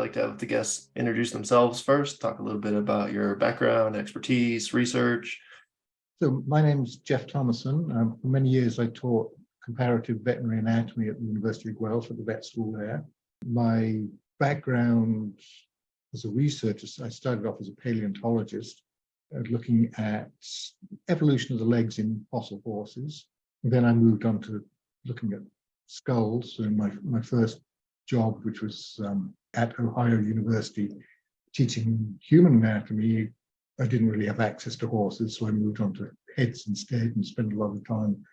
like to have the guests introduce themselves first, talk a little bit about your background, expertise, research. So my name's Jeff Thomason. For many years, I taught comparative veterinary anatomy at the University of Guelph at the vet school there. My background as a researcher, I started off as a paleontologist, looking at evolution of the legs in fossil horses. And then I moved on to looking at skulls. So my first job, which was at Ohio University, teaching human anatomy, I didn't really have access to horses, so I moved on to heads instead and spent a lot of time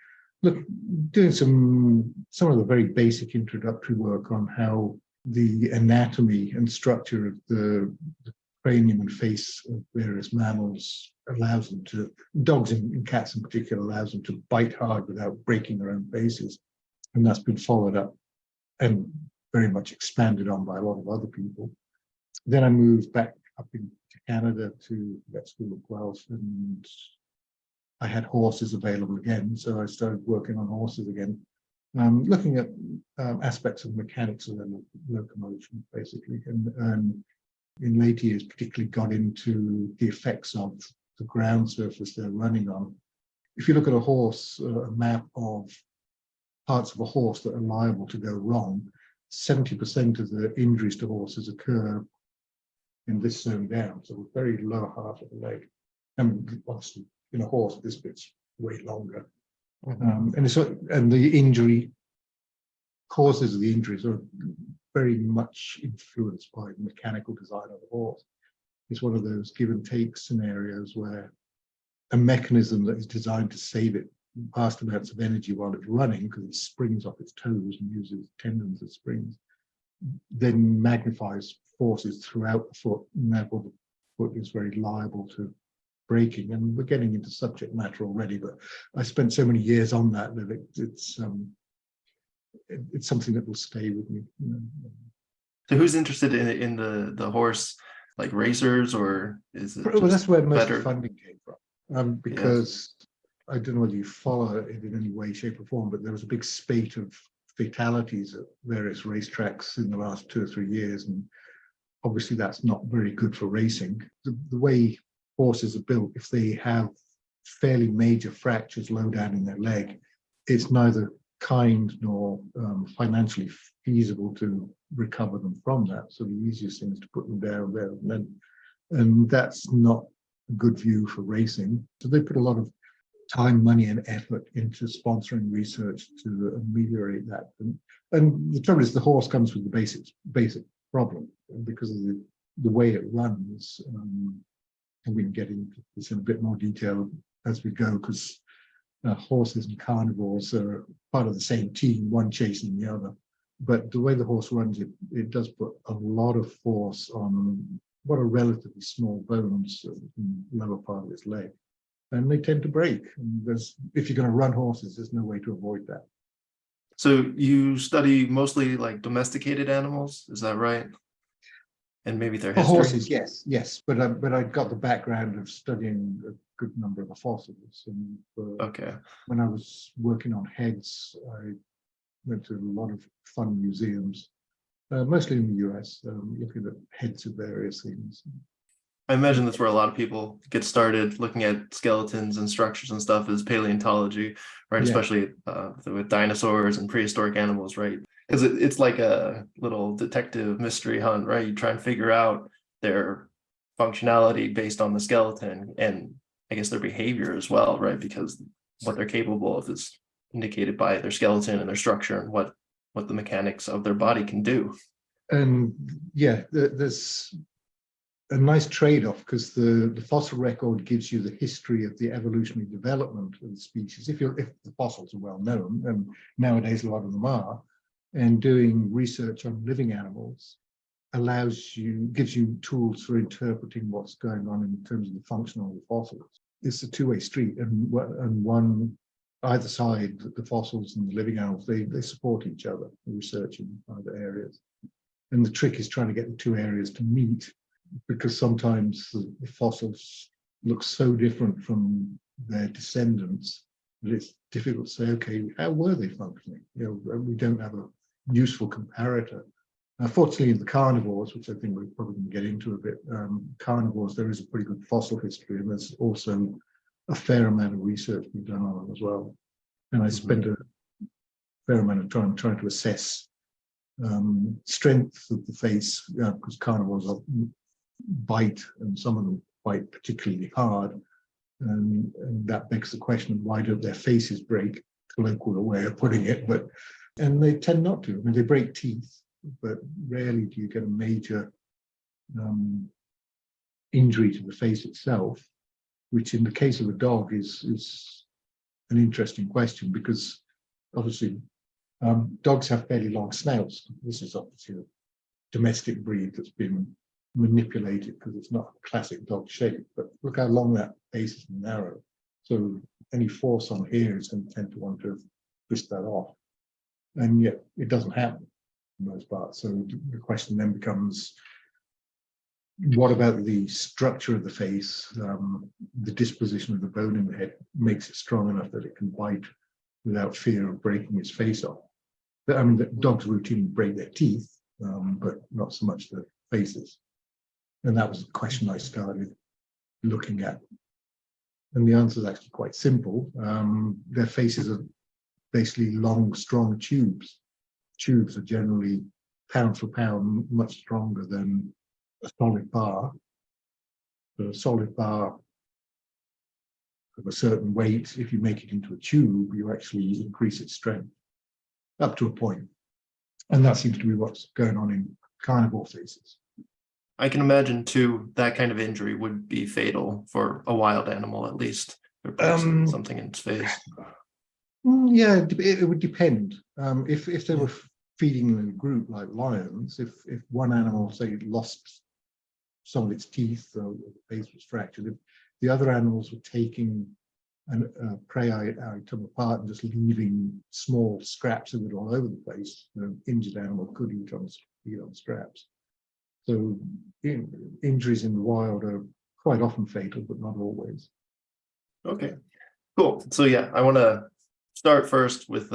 doing some of the very basic introductory work on how the anatomy and structure of the cranium and face of various mammals allows them to, dogs and cats in particular, allows them to bite hard without breaking their own faces. And that's been followed up and very much expanded on by a lot of other people. Then I moved back up into Canada to vet school at Guelph, and I had horses available again, so I started working on horses again, looking at aspects of mechanics of their locomotion, basically, and in later years particularly got into the effects of the ground surface they're running on. If you look at a horse, a map of parts of a horse that are liable to go wrong, 70% of the injuries to horses occur in this zone down, so the very lower half of the leg. And obviously, in a horse, this bit's way longer. And the injury causes of the injuries are very much influenced by the mechanical design of the horse. It's one of those give and take scenarios where a mechanism that is designed to save it vast amounts of energy while it's running, because it springs off its toes and uses tendons as springs, then magnifies forces throughout the foot, and therefore the foot is very liable to breaking. And we're getting into subject matter already, but I spent so many years on that it's something that will stay with me. So who's interested in the horse, like racers, or is it? Well, that's where most of the funding came from, because I don't know whether you follow it in any way, shape, or form, but there was a big spate of fatalities at various racetracks in the last 2 or 3 years, and obviously that's not very good for racing. The way horses are built, if they have fairly major fractures low down in their leg, it's neither kind nor financially feasible to recover them from that. So the easiest thing is to put them down there and then, and that's not a good view for racing. So they put a lot of time, money, and effort into sponsoring research to ameliorate that. And the trouble is, the horse comes with the basic problem because of the way it runs. And we can get into this in a bit more detail as we go, because horses and carnivores are part of the same team, one chasing the other. But the way the horse runs, it does put a lot of force on what are relatively small bones in the lower part of its leg. And they tend to break. And if you're going to run horses, there's no way to avoid that. So you study mostly like domesticated animals, is that right? And maybe their history? Horses, yes. But I got the background of studying a good number of the fossils. And when I was working on heads, I went to a lot of fun museums, mostly in the US, looking at heads of various things. I imagine that's where a lot of people get started looking at skeletons and structures and stuff, is paleontology, right? Yeah. Especially with dinosaurs and prehistoric animals, right? Because it's like a little detective mystery hunt, right? You try and figure out their functionality based on the skeleton and I guess their behavior as well, right? Because what they're capable of is indicated by their skeleton and their structure and what the mechanics of their body can do. And yeah, there's a nice trade-off, because the fossil record gives you the history of the evolutionary development of the species, if the fossils are well known, and nowadays a lot of them are. And doing research on living animals gives you tools for interpreting what's going on in terms of the function of the fossils. It's a two-way street, and one either side, the fossils and the living animals, they support each other, research in other areas. And the trick is trying to get the two areas to meet, because sometimes the fossils look so different from their descendants that it's difficult to say, okay, how were they functioning? We don't have a useful comparator. Fortunately, in the carnivores, which I think we're probably going to get into a bit, carnivores, there is a pretty good fossil history, and there's also a fair amount of research being done on them as well. And I spent a fair amount of time trying to assess strength of the face, because carnivores bite, and some of them bite particularly hard. And that begs the question of why don't their faces break, colloquial way of putting it, and they tend not to. I mean, they break teeth, but rarely do you get a major injury to the face itself, which in the case of a dog is an interesting question, because obviously dogs have fairly long snouts. This is obviously a domestic breed that's been manipulated because it's not a classic dog shape, but look how long that face is narrow. So any force on here is going to tend to want to twist that off. And yet it doesn't happen for the most part. So the question then becomes, what about the structure of the face? The disposition of the bone in the head makes it strong enough that it can bite without fear of breaking its face off. I mean, the dogs routinely break their teeth, but not so much the faces. And that was the question I started looking at. And the answer is actually quite simple. Their faces are basically long, strong tubes. Tubes are generally, pound for pound, much stronger than a solid bar. So a solid bar of a certain weight, if you make it into a tube, you actually increase its strength up to a point. And that seems to be what's going on in carnivore faces. I can imagine too that kind of injury would be fatal for a wild animal, at least. Something in its face. Yeah, it would depend. If they were feeding in a group like lions, if one animal, say, lost some of its teeth or the face was fractured, if the other animals were taking a prey item apart and just leaving small scraps of it all over the place, the injured animal could eat on scraps. So injuries in the wild are quite often fatal, but not always. Okay, cool. So yeah, I want to start first with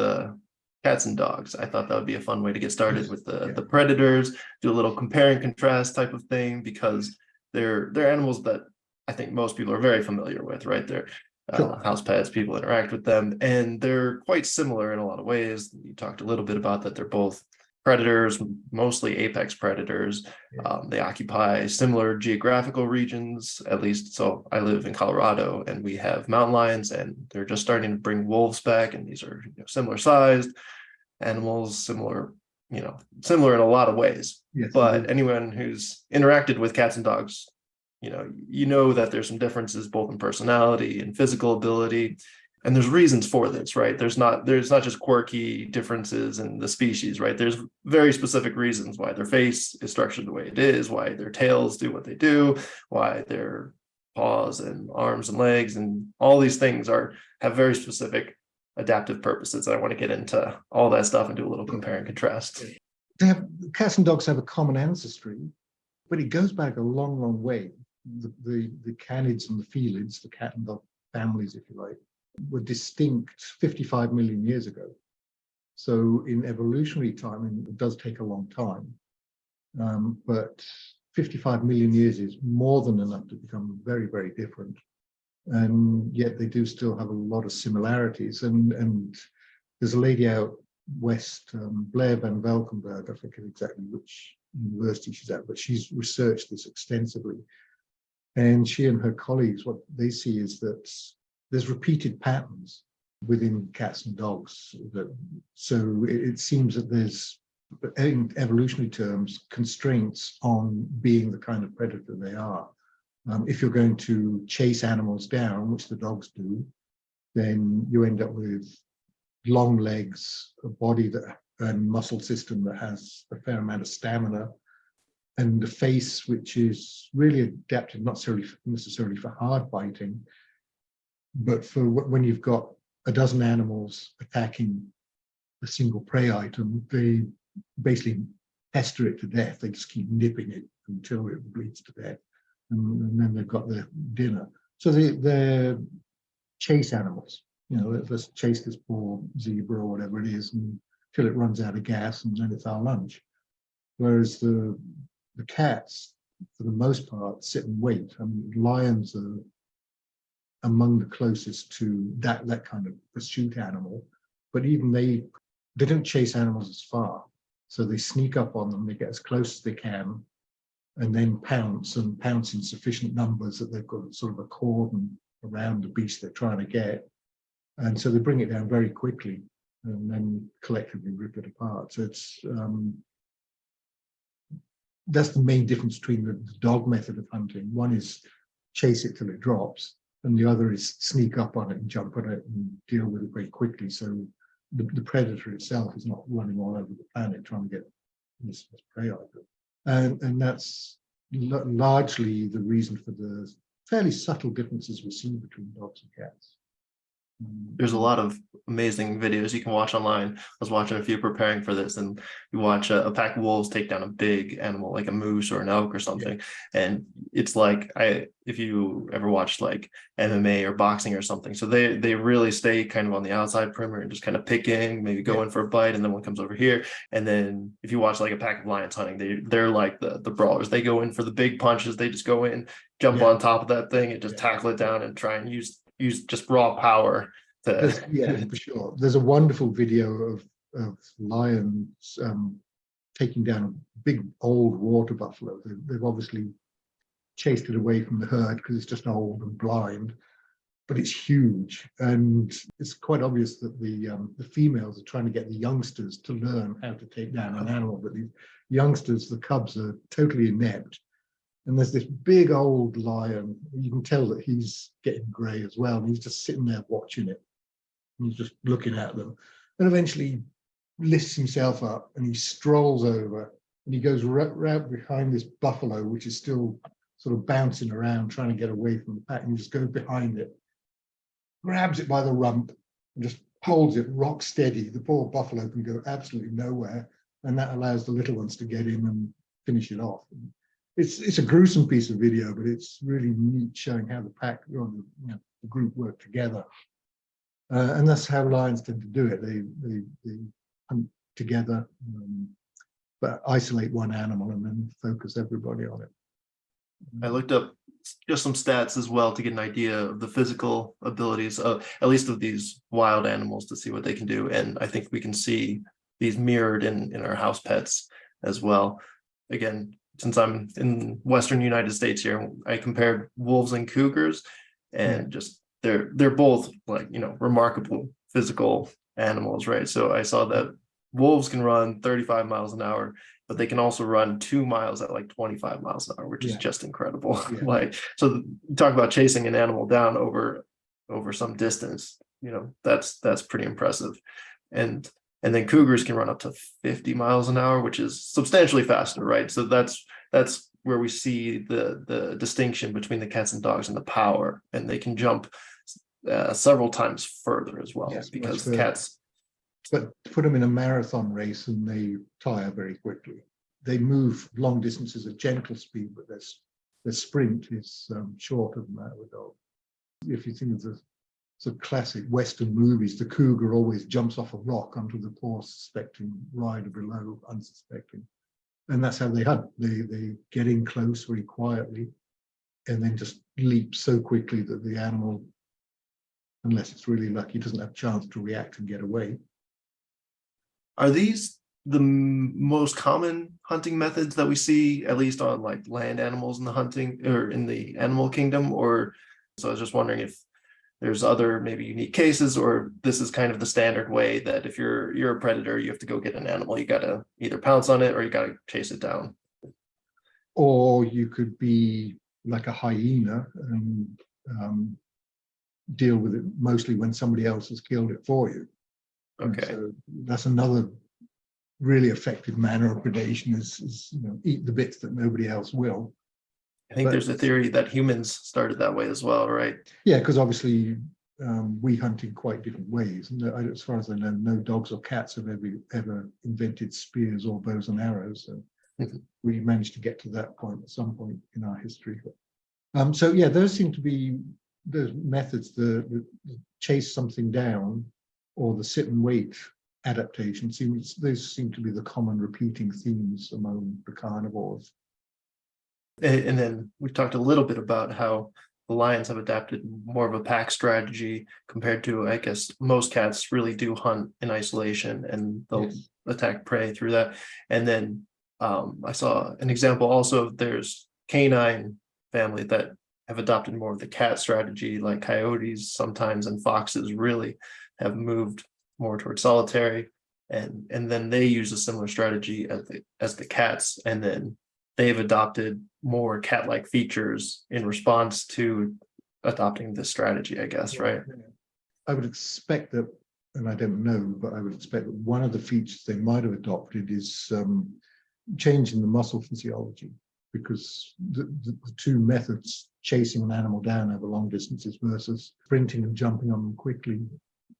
cats and dogs. I thought that would be a fun way to get started with the predators, do a little compare and contrast type of thing, because they're animals that I think most people are very familiar with, right? They're house pets, people interact with them, and they're quite similar in a lot of ways. You talked a little bit about that. They're both predators, mostly apex predators. They occupy similar geographical regions, at least. So I live in Colorado, and we have mountain lions, and they're just starting to bring wolves back, and these are similar sized animals, similar in a lot of ways. Yes, but anyone who's interacted with cats and dogs, you know that there's some differences both in personality and physical ability. And there's reasons for this, right? There's not just quirky differences in the species, right? There's very specific reasons why their face is structured the way it is, why their tails do what they do, why their paws and arms and legs and all these things have very specific adaptive purposes. I want to get into all that stuff and do a little compare and contrast. Cats and dogs have a common ancestry, but it goes back a long, long way. The canids and the felids, the cat and dog families, if you like, were distinct 55 million years ago. So in evolutionary time, and it does take a long time, but 55 million years is more than enough to become very, very different. And yet they do still have a lot of similarities. And there's a lady out west, Blair Van Valkenburg, I forget exactly which university she's at, but she's researched this extensively. And she and her colleagues, what they see is that there's repeated patterns within cats and dogs. So it seems that there's, in evolutionary terms, constraints on being the kind of predator they are. If you're going to chase animals down, which the dogs do, then you end up with long legs, a body and muscle system that has a fair amount of stamina, and a face which is really adapted not necessarily for hard biting, but for when you've got a dozen animals attacking a single prey item, they basically pester it to death. They just keep nipping it until it bleeds to death, and then they've got their dinner. So they're chase animals. Let's chase this poor zebra or whatever it is until it runs out of gas, and then it's our lunch. whereas the cats, for the most part, sit and wait. I mean, lions are among the closest to that kind of pursuit animal, but even they don't chase animals as far. So they sneak up on them, they get as close as they can, and then pounce in sufficient numbers that they've got sort of a cordon around the beast they're trying to get. And so they bring it down very quickly and then collectively rip it apart. So it's that's the main difference between the dog method of hunting. One is chase it till it drops, and the other is sneak up on it and jump on it and deal with it very quickly. So the predator itself is not running all over the planet trying to get this prey item. And that's largely the reason for the fairly subtle differences we see between dogs and cats. There's a lot of amazing videos you can watch online. I was watching a few preparing for this, and you watch a pack of wolves take down a big animal like a moose or an elk or something. Yeah. And it's like, if you ever watched like MMA or boxing or something, so they really stay kind of on the outside perimeter and just kind of picking, maybe go in for a bite, and then one comes over here. And then if you watch like a pack of lions hunting, they're like the brawlers. They go in for the big punches. They just go in, jump on top of that thing and just tackle it down and try and use just raw power to... Yeah, for sure. There's a wonderful video of lions taking down a big old water buffalo. They've obviously chased it away from the herd because it's just old and blind, but it's huge, and it's quite obvious that the females are trying to get the youngsters to learn how to take down an animal, but the youngsters, the cubs, are totally inept. And there's this big old lion. You can tell that he's getting grey as well. And he's just sitting there watching it. And he's just looking at them. And eventually lifts himself up and he strolls over and he goes right behind this buffalo, which is still sort of bouncing around, trying to get away from the pack. And he just goes behind it, grabs it by the rump and just holds it rock steady. The poor buffalo can go absolutely nowhere. And that allows the little ones to get in and finish it off. It's a gruesome piece of video, but it's really neat showing how the pack, or the group work together, and that's how lions tend to do it. They hunt together, but isolate one animal and then focus everybody on it. I looked up just some stats as well to get an idea of the physical abilities of at least of these wild animals to see what they can do, and I think we can see these mirrored in our house pets as well. Again, since I'm in Western United States here, I compared wolves and cougars, and just they're both like, remarkable physical animals, right? So I saw that wolves can run 35 miles an hour, but they can also run 2 miles at like 25 miles an hour, which is just incredible. Like, so talk about chasing an animal down over some distance, that's pretty impressive. And then cougars can run up to 50 miles an hour, which is substantially faster, right? So that's where we see the distinction between the cats and dogs and the power, and they can jump several times further as well, because cats. But put them in a marathon race and they tire very quickly. They move long distances at gentle speed, but their sprint is shorter than that of a dog. If you think of the sort of classic Western movies, the cougar always jumps off a rock onto the poor suspecting rider below, unsuspecting. And that's how they hunt. They get in close very quietly and then just leap so quickly that the animal, unless it's really lucky, doesn't have a chance to react and get away. Are these the most common hunting methods that we see, at least on like land animals in the hunting or in the animal kingdom? Or so I was just wondering if there's other maybe unique cases, or this is kind of the standard way that if you're a predator, you have to go get an animal, you got to either pounce on it or you got to chase it down. Or you could be like a hyena and deal with it mostly when somebody else has killed it for you. Okay. So that's another really effective manner of predation is eat the bits that nobody else will. I think there's a theory that humans started that way as well, right? Yeah, because obviously we hunt in quite different ways. And as far as I know, no dogs or cats have ever invented spears or bows and arrows. So we managed to get to that point at some point in our history. So yeah, those seem to be those methods, the chase something down or the sit and wait adaptation. Those seem to be the common repeating themes among the carnivores. And then we talked a little bit about how the lions have adapted more of a pack strategy compared to, I guess, most cats really do hunt in isolation and they'll attack prey through that. And then I saw an example also of there's canine family that have adopted more of the cat strategy, like coyotes sometimes and foxes really have moved more towards solitary. And then they use a similar strategy as the cats. And then they've adopted more cat-like features in response to adopting this strategy, I guess, right? I would expect that, and I don't know, but I would expect that one of the features they might have adopted is change in the muscle physiology, because the two methods, chasing an animal down over long distances versus sprinting and jumping on them quickly,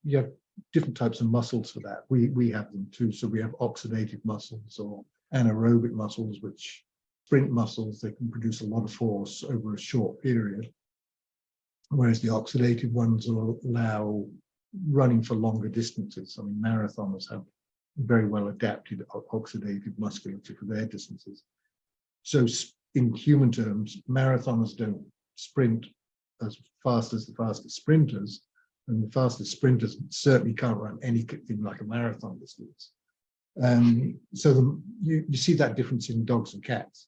you have different types of muscles for that. We have them too. So we have oxidative muscles or anaerobic muscles, which sprint muscles, they can produce a lot of force over a short period, whereas the oxidative ones will allow running for longer distances. I mean, marathoners have very well adapted oxidative musculature for their distances. So in human terms, marathoners don't sprint as fast as the fastest sprinters, and the fastest sprinters certainly can't run anything like a marathon distance. So you see that difference in dogs and cats.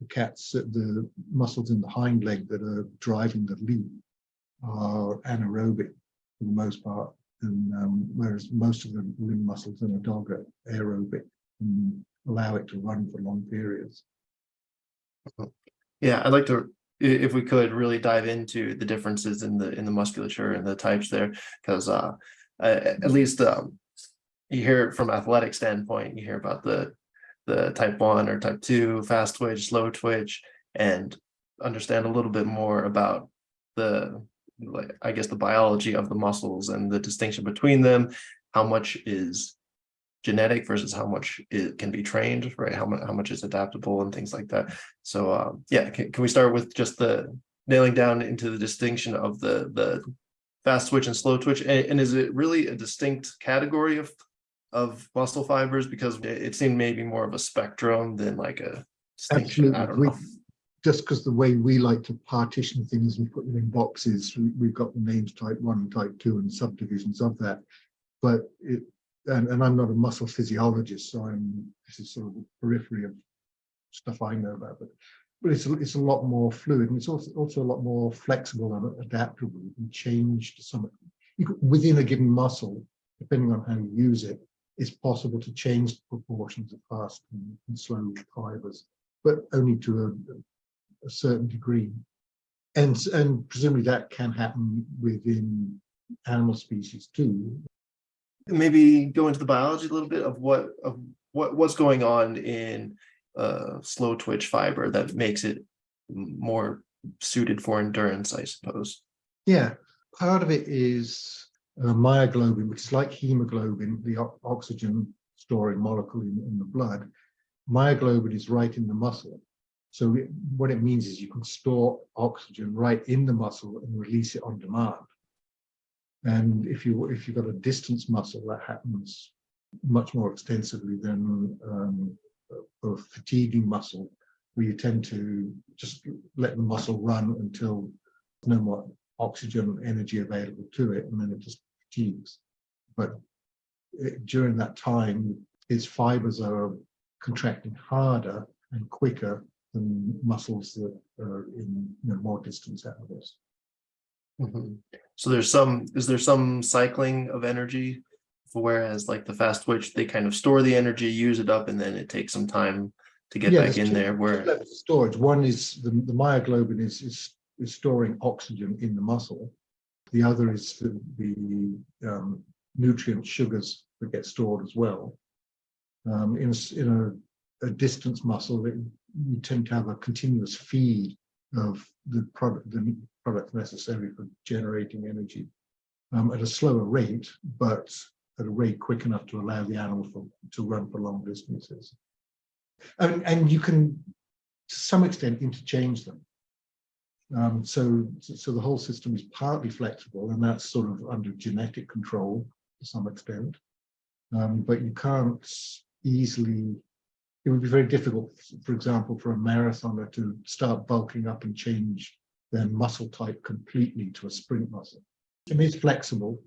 The cats, the muscles in the hind leg that are driving the lead are anaerobic for the most part, and whereas most of the limb muscles in a dog are aerobic and allow it to run for long periods. Yeah, I'd like to, if we could, really dive into the differences in the musculature and the types there, because at least you hear it from athletic standpoint, you hear about the type 1 or type 2, fast twitch, slow twitch, and understand a little bit more about I guess the biology of the muscles and the distinction between them, how much is genetic versus how much it can be trained, right? How much is adaptable and things like that. So yeah, can we start with just the nailing down into the distinction of the fast twitch and slow twitch, and is it really a distinct category of muscle fibers, because it seemed maybe more of a spectrum than like a distinction? I don't know. Just because the way we like to partition things and put them in boxes, we've got the names type 1 and type 2 and subdivisions of that. But and I'm not a muscle physiologist, so this is sort of the periphery of stuff I know about. But it's a lot more fluid, and it's also a lot more flexible and adaptable. You can change to some within a given muscle, depending on how you use it. It's possible to change the proportions of fast and slow fibers, but only to a certain degree. And presumably that can happen within animal species too. Maybe go into the biology a little bit of what's going on in slow twitch fiber that makes it more suited for endurance, I suppose. Yeah, part of it is myoglobin, which is like hemoglobin, the oxygen storing molecule in the blood. Myoglobin is right in the muscle. So what it means is you can store oxygen right in the muscle and release it on demand. And if you've got a distance muscle, that happens much more extensively than a fatiguing muscle, where you tend to just let the muscle run until there's no more oxygen energy available to it, and then it just fatigues. But during that time, its fibers are contracting harder and quicker than muscles that are in more distance animals. Mm-hmm. So is there some cycling of energy, whereas like the fast twitch, they kind of store the energy, use it up, and then it takes some time to get back in there. Where storage, one is the myoglobin is storing oxygen in the muscle. The other is the nutrient sugars that get stored as well. In a distance muscle, you tend to have a continuous feed of the product necessary for generating energy at a slower rate, but at a rate quick enough to allow the animal to run for long distances. And you can, to some extent, interchange them. So the whole system is partly flexible, and that's sort of under genetic control to some extent. but you can't easily. It would be very difficult, for example, for a marathoner to start bulking up and change their muscle type completely to a sprint muscle. I mean, it's flexible.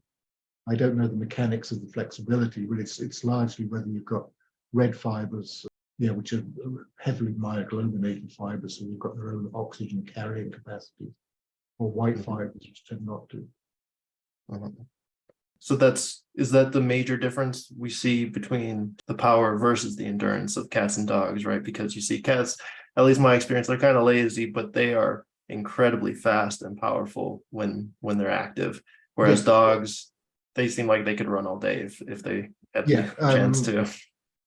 I don't know the mechanics of the flexibility, but it's largely whether you've got red fibers, which are heavily myoglobinated fibers, so you've got their own oxygen carrying capacity, or white fibers, which tend not to. So is that the major difference we see between the power versus the endurance of cats and dogs, right? Because you see cats, at least my experience, they're kind of lazy, but they are incredibly fast and powerful when they're active. Whereas dogs, they seem like they could run all day if they had the chance to.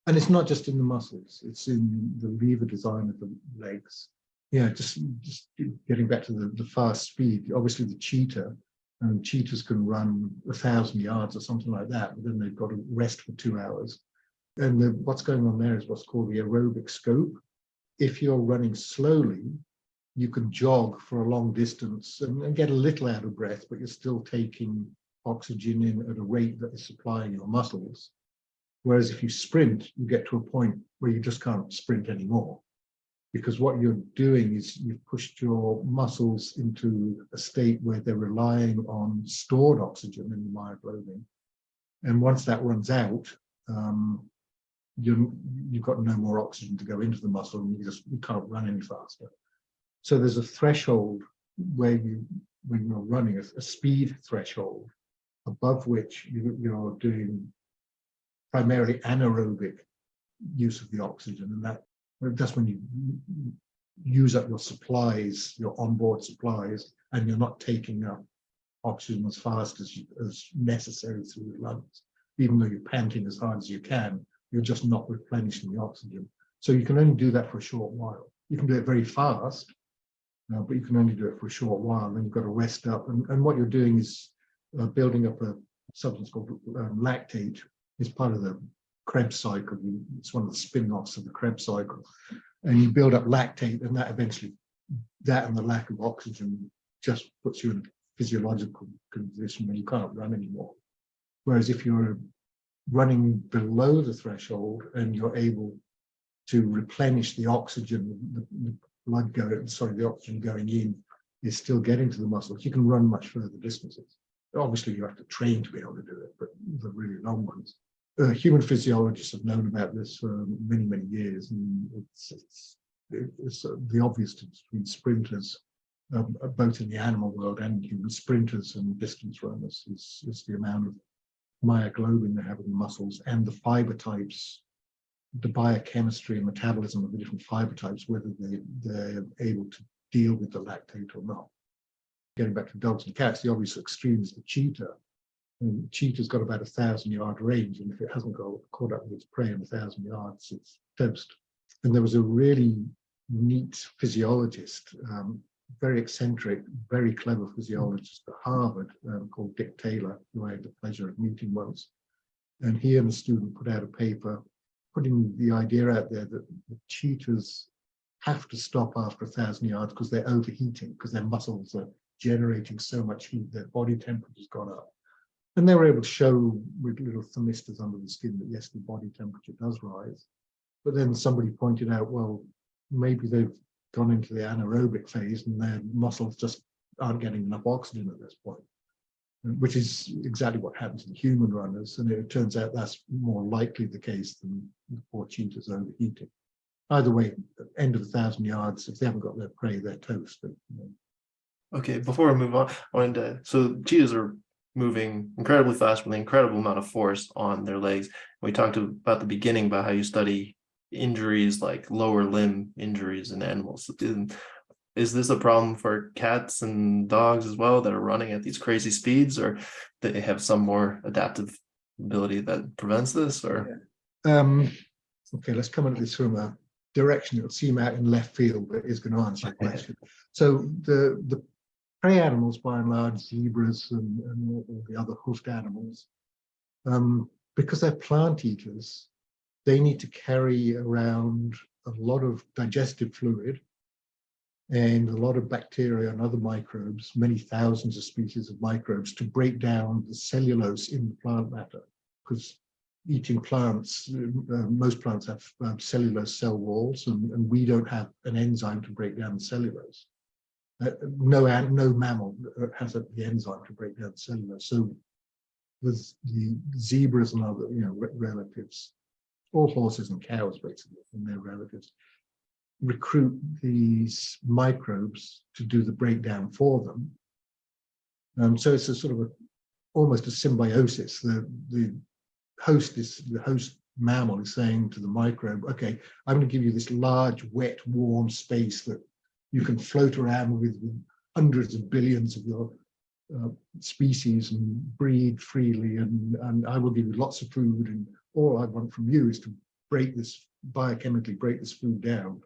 And it's not just in the muscles, it's in the lever design of the legs. Yeah, just getting back to the fast speed, obviously the cheetah, and cheetahs can run 1,000 yards or something like that, but then they've got to rest for 2 hours. And what's going on there is what's called the aerobic scope. If you're running slowly, you can jog for a long distance and get a little out of breath, but you're still taking oxygen in at a rate that is supplying your muscles. Whereas if you sprint, you get to a point where you just can't sprint anymore. Because what you're doing is you've pushed your muscles into a state where they're relying on stored oxygen in the myoglobin. And once that runs out, you've got no more oxygen to go into the muscle, and you can't run any faster. So there's a threshold where when you're running, a speed threshold, above which you're doing primarily anaerobic use of the oxygen, and that's when you use up your supplies, your onboard supplies, and you're not taking up oxygen as fast as necessary through your lungs. Even though you're panting as hard as you can, you're just not replenishing the oxygen. So you can only do that for a short while. You can do it very fast, but you can only do it for a short while. Then you've got to rest up. And what you're doing is building up a substance called lactate. It's part of the Krebs cycle. It's one of the spin-offs of the Krebs cycle. And you build up lactate, and that eventually, that and the lack of oxygen just puts you in a physiological condition where you can't run anymore. Whereas if you're running below the threshold and you're able to replenish the oxygen, the oxygen going in is still getting to the muscles, you can run much further distances. Obviously, you have to train to be able to do it, but the really long ones. Human physiologists have known about this for many, many years, and it's the obvious difference between sprinters, both in the animal world and human sprinters and distance runners, is the amount of myoglobin they have in the muscles and the fiber types, the biochemistry and metabolism of the different fiber types, whether they're able to deal with the lactate or not. Getting back to dogs and cats, the obvious extreme is the cheetah. And cheetah's got about 1,000-yard range, and if it hasn't got caught up with its prey in 1,000 yards, it's toast. And there was a really neat physiologist, very eccentric, very clever physiologist at Harvard called Dick Taylor, who I had the pleasure of meeting once. And he and a student put out a paper putting the idea out there that the cheetahs have to stop after 1,000 yards because they're overheating, because their muscles are generating so much heat, their body temperature's gone up. And they were able to show with little thermistors under the skin that yes, the body temperature does rise. But then somebody pointed out, well, maybe they've gone into the anaerobic phase and their muscles just aren't getting enough oxygen at this point, which is exactly what happens in human runners. And it turns out that's more likely the case than the poor cheetahs overheating. Either way, at the end of 1,000 yards, if they haven't got their prey, they're toast. But, Okay, before we move on, so cheetahs are moving incredibly fast with an incredible amount of force on their legs. We talked about the beginning about how you study injuries like lower limb injuries in animals. Is this a problem for cats and dogs as well that are running at these crazy speeds, or they have some more adaptive ability that prevents this? Or okay, let's come at this from a direction that will seem out in left field, but is going to answer your question. So the prey animals, by and large, zebras and all the other hoofed animals, because they're plant eaters, they need to carry around a lot of digestive fluid and a lot of bacteria and other microbes, many thousands of species of microbes, to break down the cellulose in the plant matter. Because eating plants, most plants have cellulose cell walls, and we don't have an enzyme to break down the cellulose. No mammal has the enzyme to break down cellulose. So with the zebras and other relatives, all horses and cows basically and their relatives, recruit these microbes to do the breakdown for them. So it's a sort of almost a symbiosis. The host mammal is saying to the microbe, okay, I'm going to give you this large, wet, warm space that you can float around with hundreds of billions of your species and breed freely, and I will give you lots of food, and all I want from you is to biochemically break this food down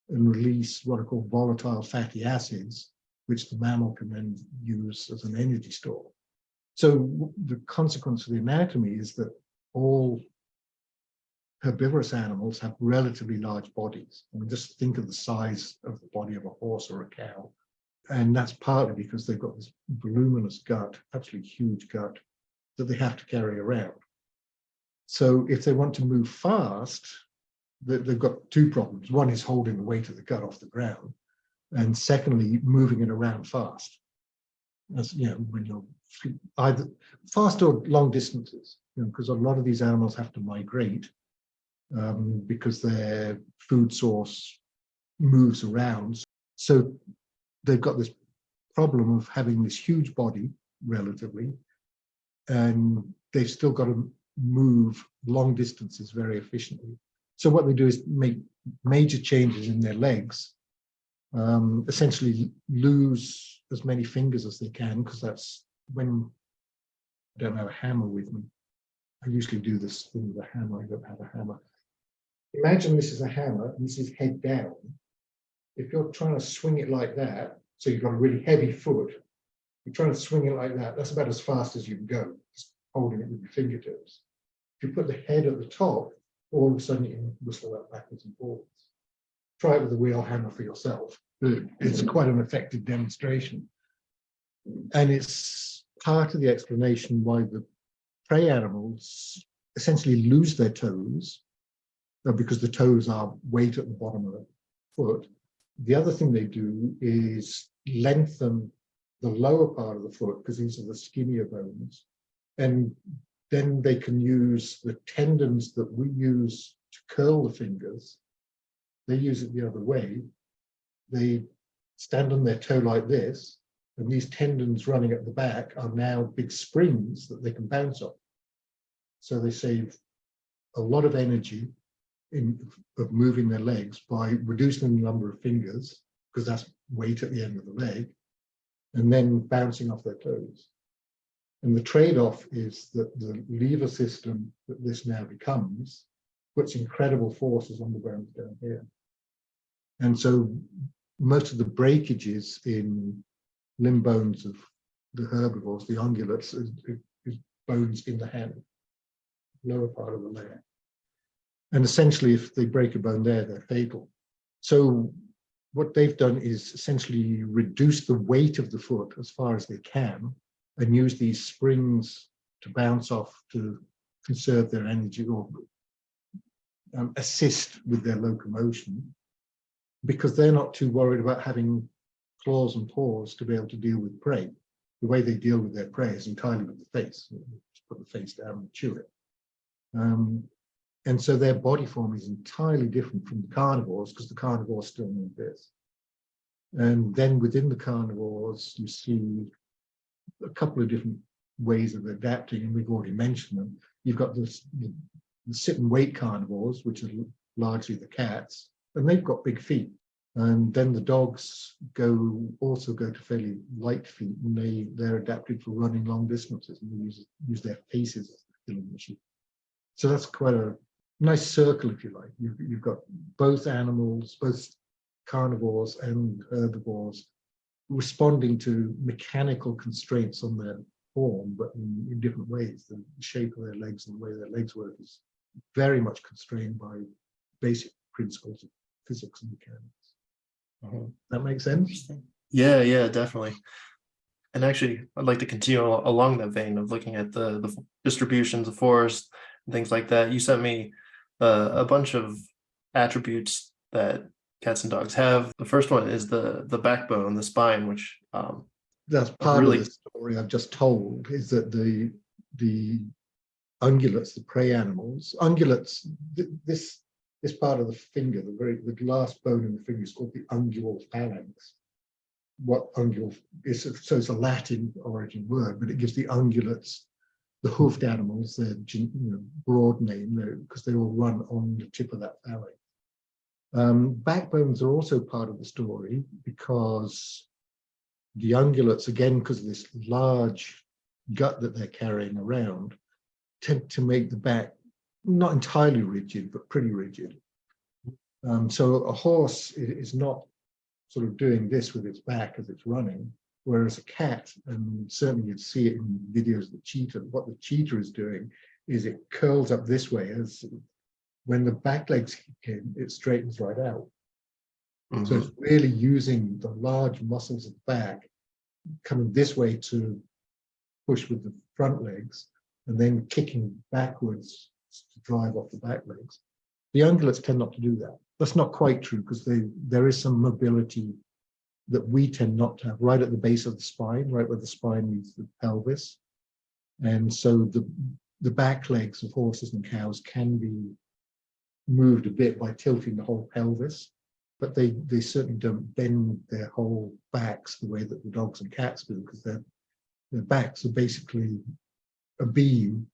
and release what are called volatile fatty acids, which the mammal can then use as an energy store. So the consequence of the anatomy is that all herbivorous animals have relatively large bodies. I mean, just think of the size of the body of a horse or a cow. And that's partly because they've got this voluminous gut, absolutely huge gut, that they have to carry around. So if they want to move fast, they've got two problems. One is holding the weight of the gut off the ground, and secondly, moving it around fast. As when you're either fast or long distances, because a lot of these animals have to migrate because their food source moves around. So they've got this problem of having this huge body relatively, and they've still got to move long distances very efficiently. So what they do is make major changes in their legs, essentially lose as many fingers as they can, because that's when I don't have a hammer with me. I usually do this thing with a hammer. I don't have a hammer. Imagine this is a hammer, and this is head down. If you're trying to swing it like that, so you've got a really heavy foot, you're trying to swing it like that, that's about as fast as you can go, just holding it with your fingertips. If you put the head at the top, all of a sudden you can whistle that backwards and forwards. Try it with a real hammer for yourself. It's quite an effective demonstration. And it's part of the explanation why the prey animals essentially lose their toes, because the toes are weight at the bottom of the foot. The other thing they do is lengthen the lower part of the foot, because these are the skinnier bones. And then they can use the tendons that we use to curl the fingers. They use it the other way. They stand on their toe like this, and these tendons running at the back are now big springs that they can bounce off. So they save a lot of energy of moving their legs by reducing the number of fingers, because that's weight at the end of the leg, and then bouncing off their toes. And the trade-off is that the lever system that this now becomes puts incredible forces on the bones down here. And so most of the breakages in limb bones of the herbivores, the ungulates, is bones in the hand, lower part of the leg. And essentially, if they break a bone there, they're fatal. So what they've done is essentially reduce the weight of the foot as far as they can, and use these springs to bounce off to conserve their energy or assist with their locomotion, because they're not too worried about having claws and paws to be able to deal with prey. The way they deal with their prey is entirely with the face. Just put the face down and chew it. And so their body form is entirely different from the carnivores, because the carnivores still need this. And then within the carnivores, you see a couple of different ways of adapting, and we've already mentioned them. You've got the sit and wait carnivores, which are largely the cats, and they've got big feet. And then the dogs also go to fairly light feet, and they're adapted for running long distances, and they use their faces as the killing machine. So that's quite a nice circle, if you like. You've got both animals, both carnivores and herbivores, responding to mechanical constraints on their form, but in different ways. The shape of their legs and the way their legs work is very much constrained by basic principles of physics and mechanics. That makes sense? Yeah, definitely. And actually, I'd like to continue along that vein of looking at the distributions of force and things like that. You sent me a bunch of attributes that cats and dogs have. The first one is the backbone, the spine, which that's part of the story I've just told, is that the ungulates, the prey animals, ungulates, this part of the finger, the last bone in the finger is called the ungual phalanx. What ungule is, so it's a Latin origin word, but it gives the ungulates, the hoofed animals, their broad name, because they all run on the tip of that phalanx. Backbones are also part of the story because the ungulates, again, because of this large gut that they're carrying around, tend to make the back not entirely rigid, but pretty rigid. So a horse is not sort of doing this with its back as it's running, whereas a cat, and certainly you'd see it in videos of the cheetah, what the cheetah is doing is it curls up this way, as when the back legs kick in, it straightens right out. Mm-hmm. So it's really using the large muscles of the back coming this way to push with the front legs and then kicking backwards to drive off the back legs. The ungulates tend not to do that. That's not quite true, because there is some mobility that we tend not to have right at the base of the spine, right where the spine meets the pelvis. And so the back legs of horses and cows can be moved a bit by tilting the whole pelvis, but they certainly don't bend their whole backs the way that the dogs and cats do, because their backs are basically a beam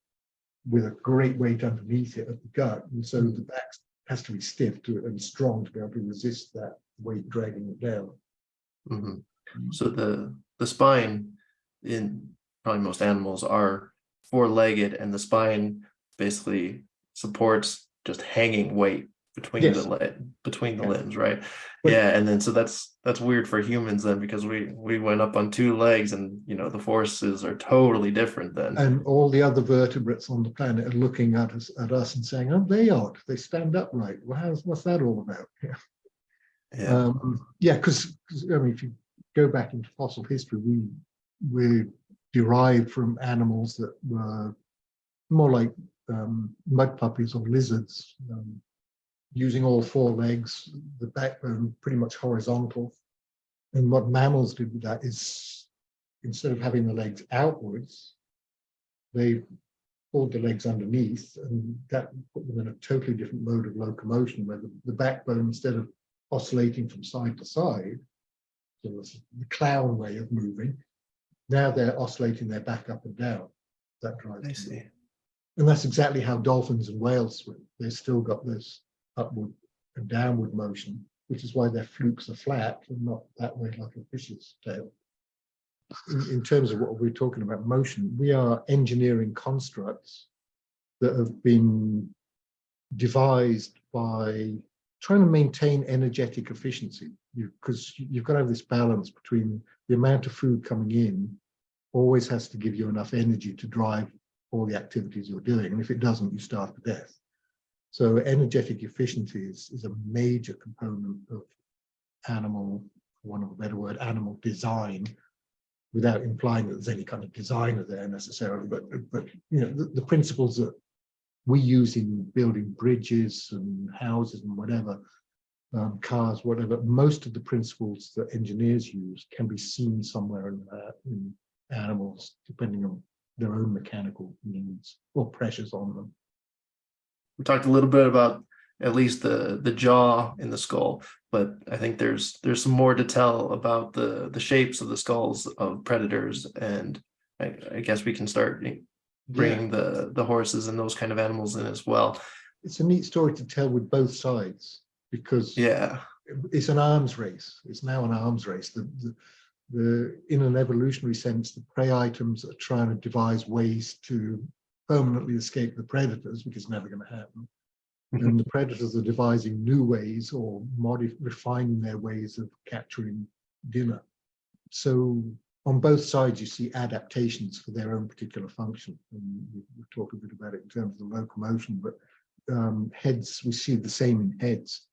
with a great weight underneath it at the gut, and so the back has to be stiff and strong to be able to resist that weight dragging it down. Mm-hmm. So the spine in probably most animals are four-legged, and the spine basically supports just hanging weight between the limbs, right? But, yeah, and then so that's weird for humans then, because we went up on two legs, and the forces are totally different then. And all the other vertebrates on the planet are looking at us and saying, "Oh, they odd. They stand upright. Well, what's that all about?" Because I mean, if you go back into fossil history, we derived from animals that were more like mud puppies or lizards, using all four legs, the backbone pretty much horizontal. And what mammals did with that is, instead of having the legs outwards, they pulled the legs underneath, and that put them in a totally different mode of locomotion, where the backbone, instead of oscillating from side to side, so the clown way of moving, now they're oscillating their back up and down. That drives. I see. And that's exactly how dolphins and whales swim. They've still got this upward and downward motion, which is why their flukes are flat and not that way like a fish's tail. In terms of what we're talking about motion, we are engineering constructs that have been devised by trying to maintain energetic efficiency, because you've got to have this balance between the amount of food coming in always has to give you enough energy to drive all the activities you're doing, and if it doesn't, you starve to death. So energetic efficiency is a major component of animal, for want of a better word, animal design, without implying that there's any kind of designer there necessarily, but the principles that we use in building bridges and houses and whatever, cars, whatever, most of the principles that engineers use can be seen somewhere in animals, depending on their own mechanical needs or pressures on them. We talked a little bit about at least the jaw in the skull, but I think there's some more to tell about the shapes of the skulls of predators, and I guess we can start bringing the horses and those kind of animals in as well. It's a neat story to tell with both sides, because it's an arms race. It's now an arms race. In an evolutionary sense, the prey items are trying to devise ways to permanently escape the predators, which is never going to happen. And the predators are devising new ways or refining their ways of capturing dinner. So on both sides, you see adaptations for their own particular function. And we'll talk a bit about it in terms of the locomotion, but heads, we see the same in heads.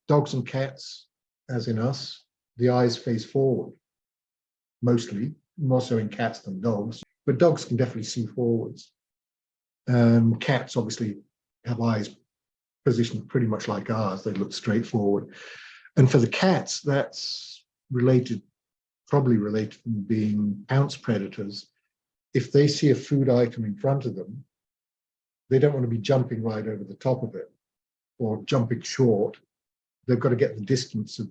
Dogs and cats, as in us, the eyes face forward, mostly, more so in cats than dogs, but dogs can definitely see forwards. Cats obviously have eyes positioned pretty much like ours. They look straight forward. And for the cats, that's related, probably related to them being pounce predators. If they see a food item in front of them, they don't want to be jumping right over the top of it or jumping short. They've got to get the distance of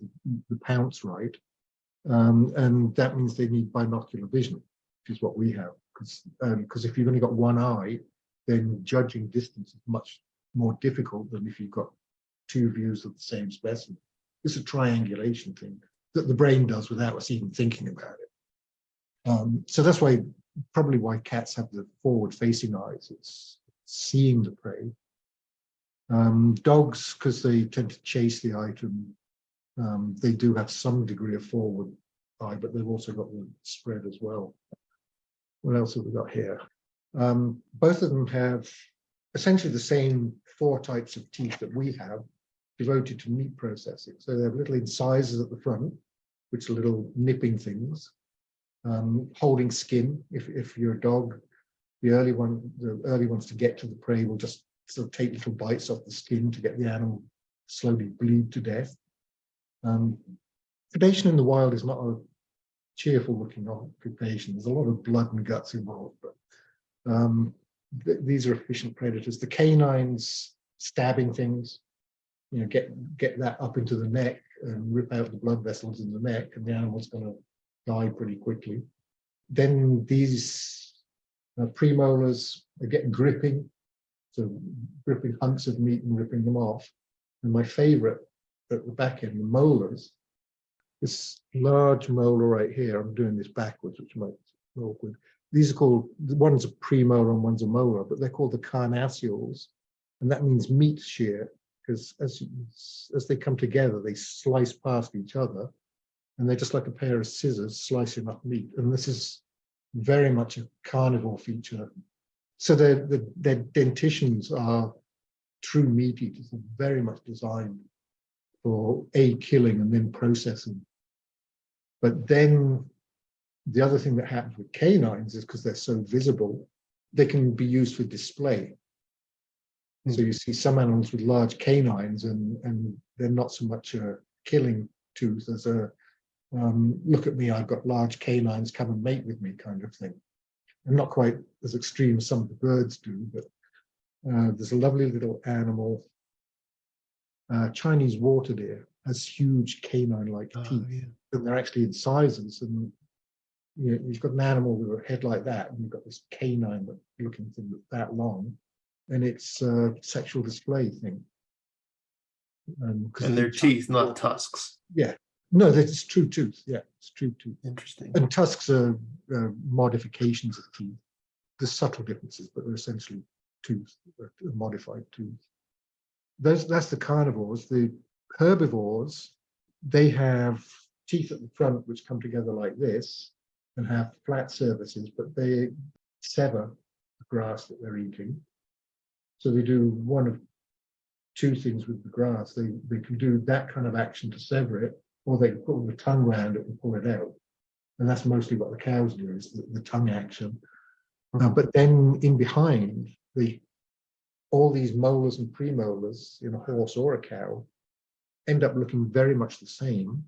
the pounce right. And that means they need binocular vision, which is what we have. Because if you've only got one eye, then judging distance is much more difficult than if you've got two views of the same specimen. It's a triangulation thing that the brain does without us even thinking about it. So that's probably why cats have the forward-facing eyes. It's seeing the prey. Dogs, because they tend to chase the item, they do have some degree of forward eye, but they've also got the spread as well. What else have we got here? Both of them have essentially the same 4 types of teeth that we have, devoted to meat processing. So they have little incisors at the front, which are little nipping things, holding skin. If you're a dog, the early ones to get to the prey will just sort of take little bites off the skin to get the animal slowly bleed to death. Predation in the wild is not a cheerful looking occupation. There's a lot of blood and guts involved, but these are efficient predators. The canines stabbing things, get that up into the neck and rip out the blood vessels in the neck, and the animal's going to die pretty quickly. Then these premolars are getting gripping, so gripping hunks of meat and ripping them off. And my favorite at the back end, the molars, this large molar right here, I'm doing this backwards, which might be awkward. These are called, one's a premolar and one's a molar, but they're called the carnassials, and that means meat shear, because as they come together, they slice past each other, and they're just like a pair of scissors slicing up meat. And this is very much a carnivore feature. So their dentitions are true meat eaters. They're very much designed for killing and then processing. But then the other thing that happens with canines is because they're so visible, they can be used for display. So you see some animals with large canines, and they're not so much a killing tooth as a look at me, I've got large canines, come and mate with me kind of thing. And not quite as extreme as some of the birds do, but there's a lovely little animal, Chinese water deer, has huge canine-like teeth, yeah. And they're actually incisors. And you've got an animal with a head like that, and you've got this canine-looking thing that's that long, and it's a sexual display thing. And they're teeth, not tusks. Yeah. No, that's true tooth. Yeah, it's true tooth. Interesting. And tusks are modifications of teeth. There's subtle differences, but they're essentially tooth, a modified tooth. That's the carnivores. The herbivores, they have teeth at the front which come together like this and have flat surfaces, but they sever the grass that they're eating. So they do one of two things with the grass. They can do that kind of action to sever it, or they can put the tongue around it and pull it out. And that's mostly what the cows do, is the tongue action. But then in behind, all these molars and premolars in a horse or a cow end up looking very much the same.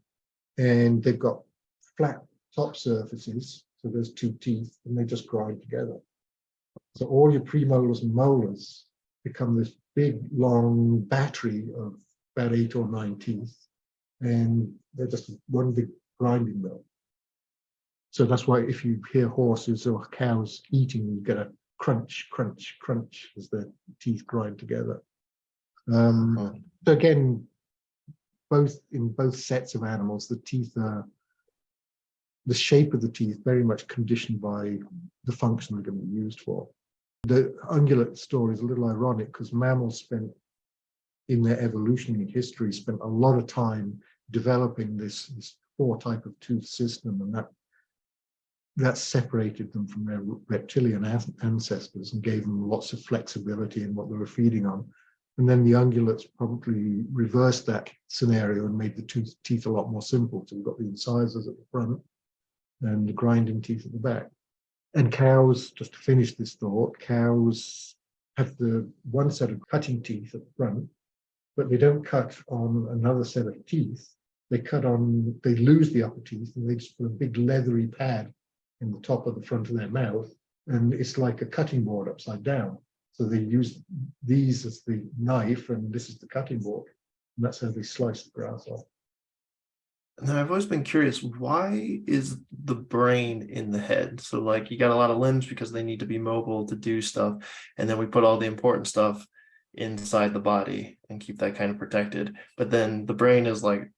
And they've got flat top surfaces, so there's two teeth, and they just grind together. So all your premolars and molars become this big, long battery of about 8 or 9 teeth, and they're just one big grinding mill. So that's why if you hear horses or cows eating, you get a crunch, crunch, crunch as their teeth grind together. So again, in both sets of animals, the shape of the teeth very much conditioned by the function they're going to be used for. The ungulate story is a little ironic because mammals in their evolutionary history, spent a lot of time developing this 4-type of tooth system, and that separated them from their reptilian ancestors and gave them lots of flexibility in what they were feeding on. And then the ungulates probably reversed that scenario and made the teeth a lot more simple. So we've got the incisors at the front and the grinding teeth at the back. And cows, just to finish this thought, cows have the one set of cutting teeth at the front, but they don't cut on another set of teeth. They lose the upper teeth, and they just put a big leathery pad in the top of the front of their mouth, and it's like a cutting board upside down. So they use these as the knife, and this is the cutting board, and that's how they slice the grass off. And then I've always been curious, why is the brain in the head? So like you got a lot of limbs because they need to be mobile to do stuff. And then we put all the important stuff inside the body and keep that kind of protected. But then the brain is like,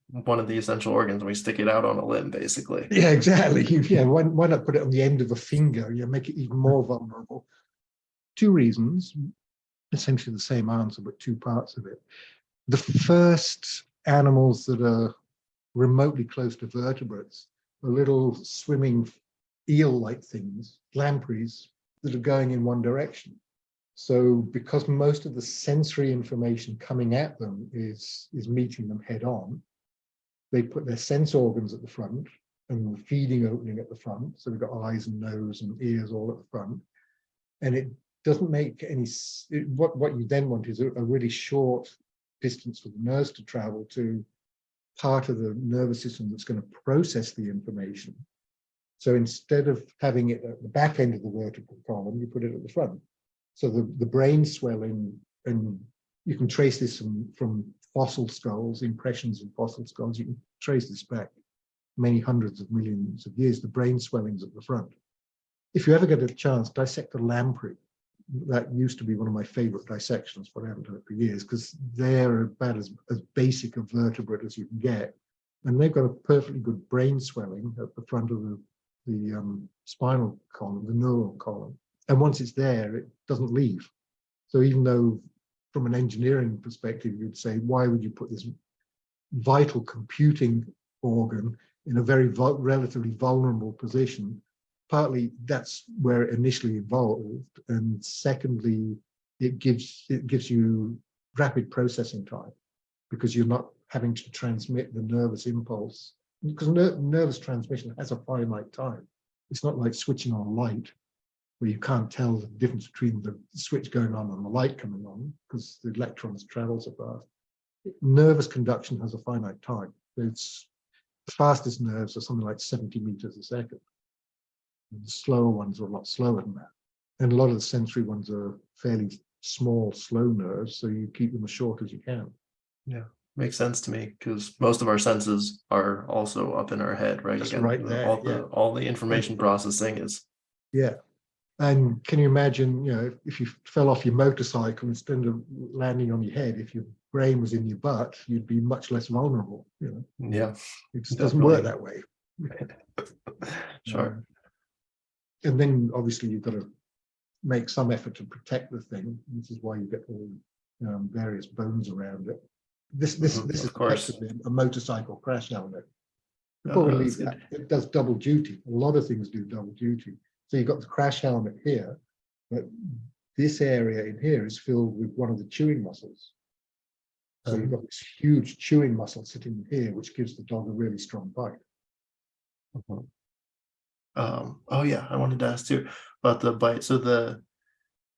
one of the essential organs. We stick it out on a limb, basically. Yeah, exactly. Yeah, why not put it on the end of a finger? You make it even more vulnerable. Two reasons, essentially the same answer, but two parts of it. The first animals that are remotely close to vertebrates are little swimming eel-like things, lampreys, that are going in one direction. So because most of the sensory information coming at them is meeting them head on, they put their sense organs at the front and the feeding opening at the front. So we've got eyes and nose and ears all at the front. And it doesn't make any, what you then want is a really short distance for the nerves to travel to part of the nervous system that's going to process the information. So instead of having it at the back end of the vertebral column, you put it at the front. So the brain swelling, and you can trace this from fossil skulls, impressions of fossil skulls. You can trace this back many hundreds of millions of years. The brain swelling's at the front. If you ever get a chance, dissect a lamprey. That used to be one of my favorite dissections, but I haven't done it for years, because they're about as basic a vertebrate as you can get. And they've got a perfectly good brain swelling at the front of the spinal column, the neural column. And once it's there, it doesn't leave. So even though from an engineering perspective, you'd say, why would you put this vital computing organ in a very relatively vulnerable position? Partly that's where it initially evolved, and secondly, it gives you rapid processing time, because you're not having to transmit the nervous impulse, because nervous transmission has a finite time. It's not like switching on a light where you can't tell the difference between the switch going on and the light coming on because the electrons travel so fast. Nervous conduction has a finite time. It's the fastest nerves are something like 70 meters a second. The slower ones are a lot slower than that. And a lot of the sensory ones are fairly small, slow nerves, so you keep them as short as you can. Yeah, makes sense to me, because most of our senses are also up in our head, right? Just You got right there, all the information processing is. Yeah. And can you imagine, if you fell off your motorcycle, instead of landing on your head, if your brain was in your butt, you'd be much less vulnerable. Yeah, it just definitely doesn't work that way. Sure. And then obviously you've got to make some effort to protect the thing. This is why you get all various bones around it. This is effectively a motorcycle crash helmet. Importantly, it does double duty. A lot of things do double duty. So you've got the crash helmet here, but this area in here is filled with one of the chewing muscles. So you've got this huge chewing muscle sitting here, which gives the dog a really strong bite. Oh yeah, I wanted to ask too about the bite. So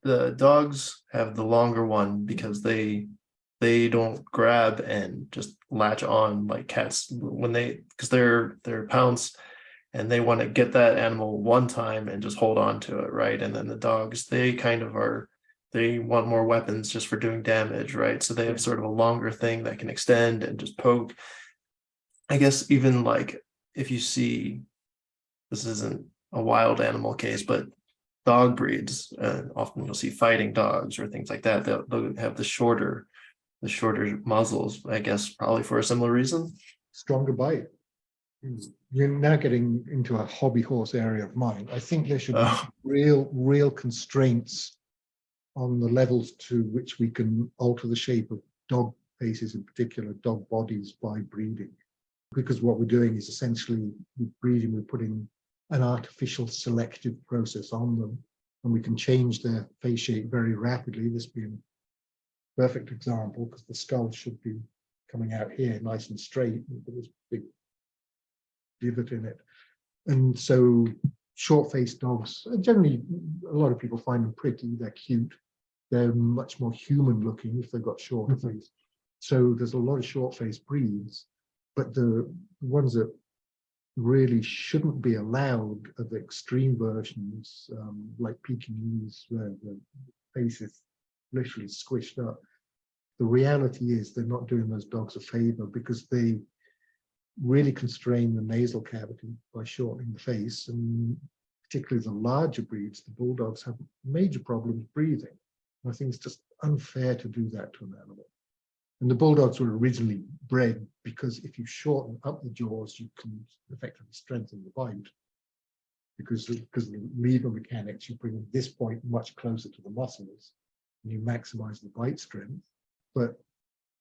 the dogs have the longer one because they don't grab and just latch on like cats when because they're pounce, and they want to get that animal one time and just hold on to it, right? And then the dogs, they want more weapons just for doing damage, right? So they have sort of a longer thing that can extend and just poke. I guess even like if you see, this isn't a wild animal case, but dog breeds, often you'll see fighting dogs or things like that. They'll have the shorter muzzles, I guess, probably for a similar reason. Stronger bite. You're now getting into a hobby horse area of mine. I think there should be real constraints on the levels to which we can alter the shape of dog faces, in particular dog bodies, by breeding. Because what we're doing is essentially with breeding, we're putting an artificial selective process on them, and we can change their face shape very rapidly. This being a perfect example, because the skull should be coming out here nice and straight with this big divot in it. And so short-faced dogs, generally, a lot of people find them pretty, they're cute. They're much more human looking if they've got shorter face. So there's a lot of short-faced breeds, but the ones that really shouldn't be allowed are the extreme versions, like Pekingese, where the face is literally squished up. The reality is they're not doing those dogs a favor, because they really constrain the nasal cavity by shortening the face, and particularly the larger breeds, the bulldogs, have major problems breathing. I think it's just unfair to do that to an animal. And the bulldogs were originally bred because if you shorten up the jaws, you can effectively strengthen the bite. Because of the lever mechanics, you bring this point much closer to the muscles, and you maximize the bite strength. But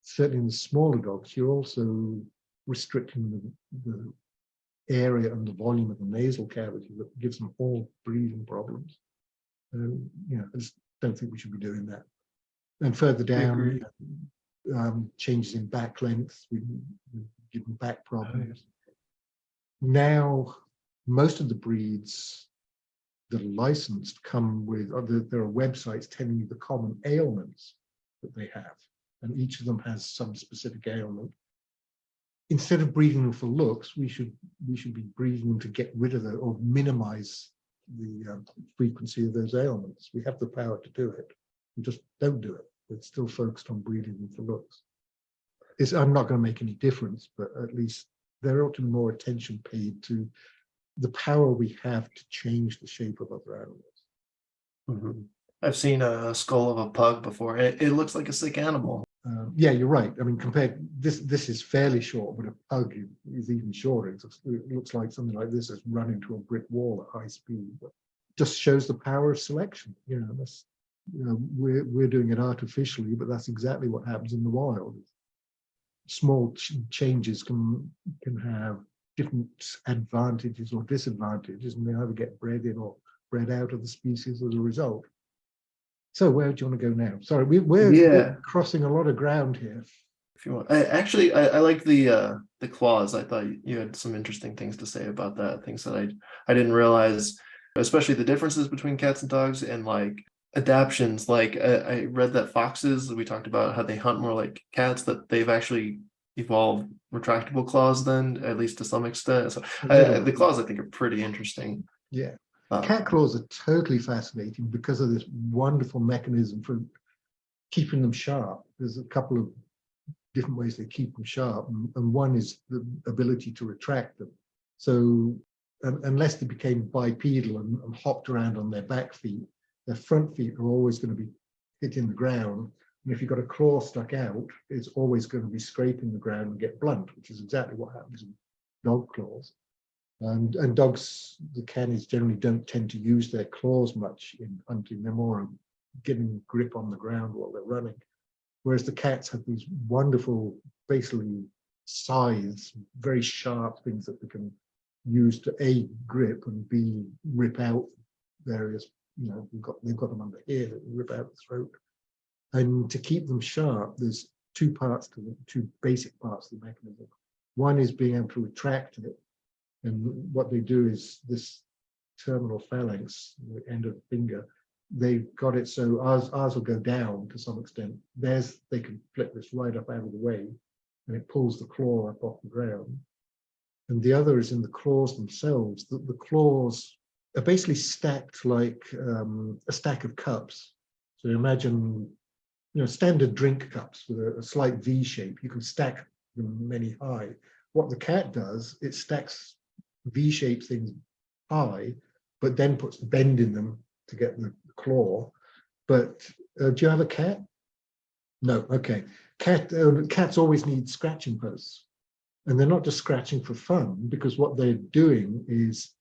certainly in the smaller dogs, you're also restricting the area and the volume of the nasal cavity that gives them all breathing problems. And I just don't think we should be doing that. And further down, changes in back length, we give them back problems. Now, most of the breeds that are licensed come with, there are websites telling you the common ailments that they have, and each of them has some specific ailment. Instead of breeding them for looks, we should be breeding them to get rid of or minimize the frequency of those ailments. We have the power to do it. We just don't do it. We're still focused on breeding them for looks. I'm not going to make any difference, but at least there ought to be more attention paid to the power we have to change the shape of other animals. I've seen a skull of a pug before. It looks like a sick animal. Yeah, you're right. I mean, this is fairly short, but a pug is even shorter. It looks like something like this has run into a brick wall at high speed. But just shows the power of selection. We're doing it artificially, but that's exactly what happens in the wild. Small changes can have different advantages or disadvantages, and they either get bred in or bred out of the species as a result. So where do you want to go now? Sorry, we're crossing a lot of ground here. If you want, I like the claws. I thought you had some interesting things to say about that. Things that I didn't realize, especially the differences between cats and dogs, and like adaptions. Like I read that foxes, we talked about how they hunt more like cats, that they've actually evolved retractable claws then, at least to some extent. So the claws I think are pretty interesting. Yeah. Cat claws are totally fascinating because of this wonderful mechanism for keeping them sharp. There's a couple of different ways they keep them sharp, and one is the ability to retract them. So unless they became bipedal and hopped around on their back feet, their front feet are always going to be hitting the ground. And if you've got a claw stuck out, it's always going to be scraping the ground and get blunt, which is exactly what happens in dog claws. And dogs, the canis generally don't tend to use their claws much in hunting. They're more getting grip on the ground while they're running. Whereas the cats have these wonderful, basically scythes, very sharp things that they can use to A, grip, and B, rip out various, they've got them under here that rip out the throat. And to keep them sharp, there's two basic parts of the mechanism. One is being able to retract it. And what they do is this terminal phalanx, the end of the finger, they've got it so ours will go down to some extent. They can flip this right up out of the way, and it pulls the claw up off the ground. And the other is in the claws themselves. The claws are basically stacked like a stack of cups. So imagine, standard drink cups with a slight V shape. You can stack them many high. What the cat does, it stacks V-shaped things high, but then puts bend in them to get the claw. But do you have a cat? No. Okay. Cats always need scratching posts, and they're not just scratching for fun, because what they're doing is,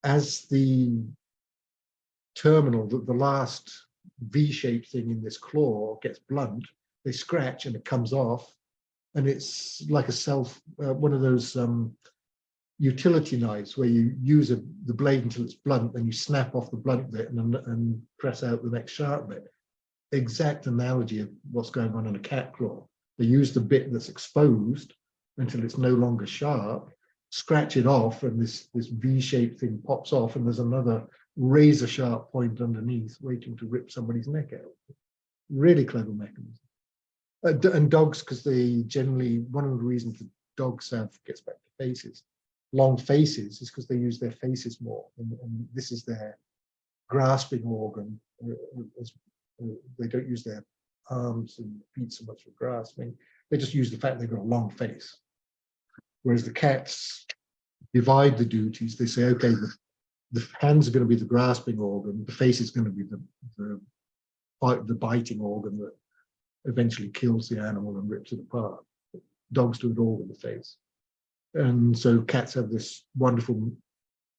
as the terminal, the last V-shaped thing in this claw gets blunt, they scratch and it comes off, and it's like one of those utility knives where you use the blade until it's blunt, then you snap off the blunt bit and press out the next sharp bit. Exact analogy of what's going on in a cat claw. They use the bit that's exposed until it's no longer sharp, scratch it off, and this V-shaped thing pops off, and there's another razor sharp point underneath waiting to rip somebody's neck out. Really clever mechanism. And dogs, because they generally, one of the reasons that dogs have, gets back to faces, long faces, is because they use their faces more, and this is their grasping organ. They don't use their arms and feet so much for grasping. They just use the fact they've got a long face. Whereas the cats divide the duties. They say, okay, the hands are going to be the grasping organ, the face is going to be the biting organ that eventually kills the animal and rips it apart. Dogs do it all with the face. And so cats have this wonderful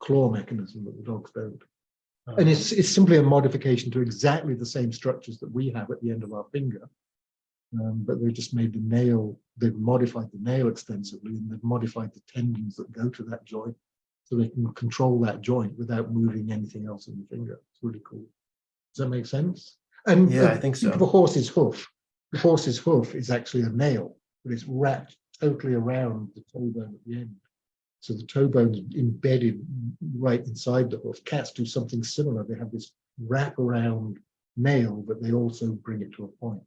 claw mechanism that the dogs don't. And it's simply a modification to exactly the same structures that we have at the end of our finger. But they just made the nail, they've modified the nail extensively, and they've modified the tendons that go to that joint so they can control that joint without moving anything else in the finger. It's really cool. Does that make sense? And yeah, I think so. Think of a horse's hoof. The horse's hoof is actually a nail, but it's wrapped totally around the toe bone at the end. So the toe bone's embedded right inside the hoof. Cats do something similar. They have this wraparound nail, but they also bring it to a point.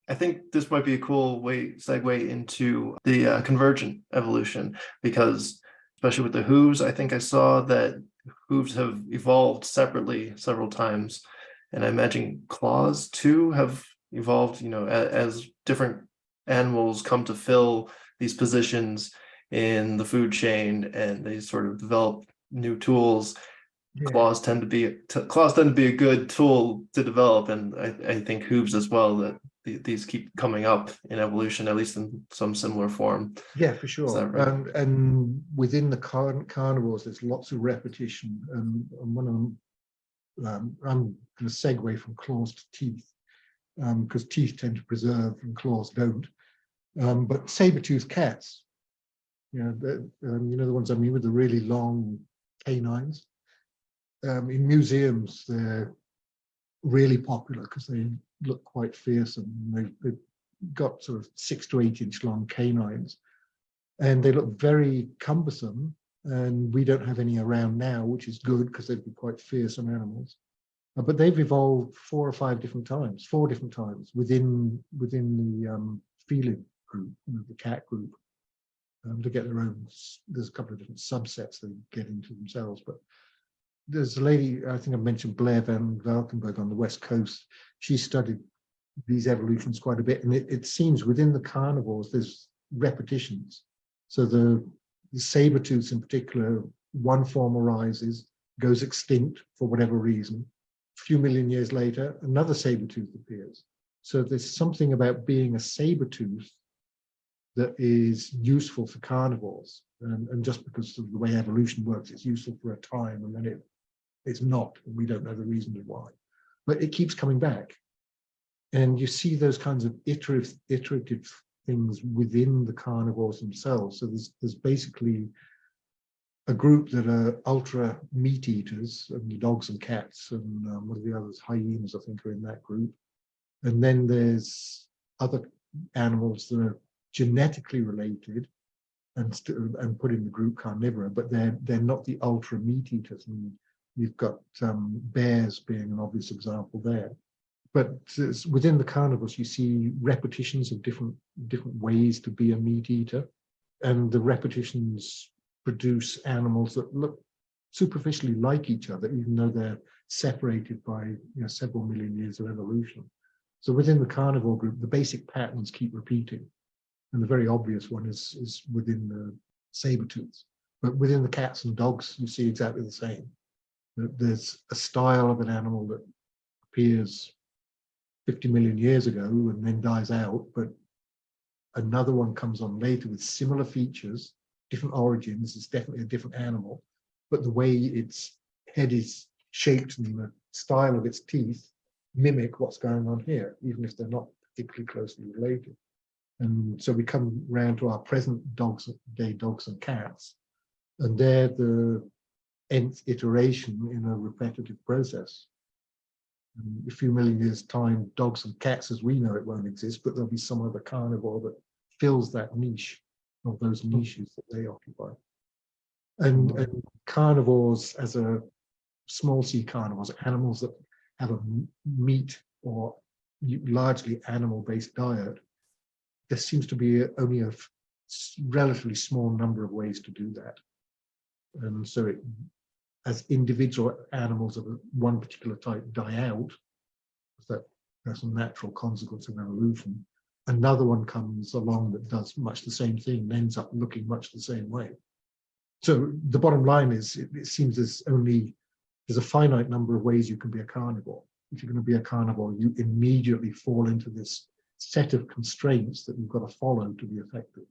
I think this might be a cool segue into the convergent evolution, because especially with the hooves, I think I saw that hooves have evolved separately several times. And I imagine claws too have evolved, as different animals come to fill these positions in the food chain and they sort of develop new tools. Yeah. Claws tend to be a good tool to develop, and I think hooves as well, that these keep coming up in evolution, at least in some similar form. Yeah, for sure. Right? And within the carnivores, there's lots of repetition. And one of them, I'm going to segue from claws to teeth, because teeth tend to preserve and claws don't. But saber-toothed cats, the ones I mean, with the really long canines. In museums, they're really popular because they look quite fearsome. They've got sort of 6 to 8 inch long canines, and they look very cumbersome. And we don't have any around now, which is good because they'd be quite fearsome animals. But they've evolved 4 or 5 different times, 4 different times within the feline group, the cat group, to get their own. There's a couple of different subsets they get into themselves, but there's a lady, I think I mentioned, Blair van Valkenburg on the West Coast. She studied these evolutions quite a bit, and it seems within the carnivores there's repetitions. So the saber-tooths in particular, one form arises, goes extinct for whatever reason. A few million years later, another saber-tooth appears. So there's something about being a saber-tooth that is useful for carnivores. And just because of the way evolution works, it's useful for a time, and then it's not, and we don't know the reasons why. But it keeps coming back. And you see those kinds of iterative things within the carnivores themselves. So there's basically a group that are ultra meat eaters, and the dogs and cats, and what are the others? Hyenas, I think, are in that group. And then there's other animals that are genetically related and put in the group carnivora, but they're not the ultra meat eaters. And you've got bears being an obvious example there. But within the carnivores, you see repetitions of different ways to be a meat eater, and the repetitions produce animals that look superficially like each other, even though they're separated by several million years of evolution. So within the carnivore group, the basic patterns keep repeating, and the very obvious one is within the saber-tooths. But within the cats and dogs, you see exactly the same. There's a style of an animal that appears 50 million years ago and then dies out, but another one comes on later with similar features, different origins. It's definitely a different animal, but the way its head is shaped and the style of its teeth mimic what's going on here, even if they're not particularly closely related. And so we come round to our present dogs and cats, and they're the nth iteration in a repetitive process. And a few million years' time, dogs and cats as we know it won't exist, but there'll be some other carnivore that fills that niche, of those niches that they occupy. And carnivores, as a small c carnivores, animals that have a meat or largely animal-based diet, there seems to be only a relatively small number of ways to do that. And so as individual animals of one particular type die out, that's a natural consequence of evolution, another one comes along that does much the same thing and ends up looking much the same way. So the bottom line is, it seems there's a finite number of ways you can be a carnivore. If you're going to be a carnivore, you immediately fall into this set of constraints that you've got to follow to be effective.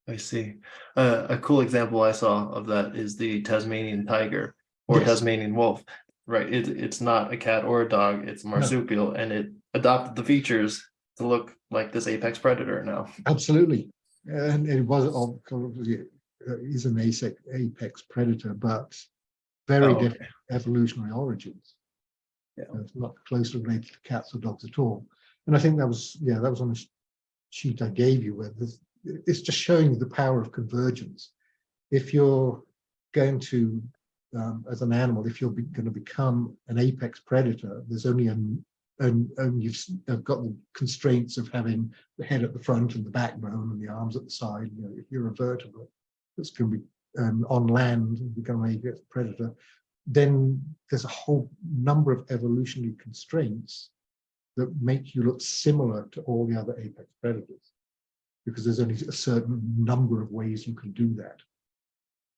I see. A cool example I saw of that is the Tasmanian tiger or Yes. Tasmanian wolf. Right. It's not a cat or a dog. It's a marsupial, and it adopted the features to look like this apex predator now. Absolutely. And it was is an apex predator, but very different evolutionary origins. Yeah. It's not closely related to cats or dogs at all. And I think that was on the sheet I gave you, where it's just showing you the power of convergence. If you're going to, as an animal, if you're going to become an apex predator, there's only and you've got the constraints of having the head at the front and the backbone and the arms at the side. You know, if you're a vertebrate that's going to be on land and become an apex predator, then there's a whole number of evolutionary constraints that make you look similar to all the other apex predators, because there's only a certain number of ways you can do that.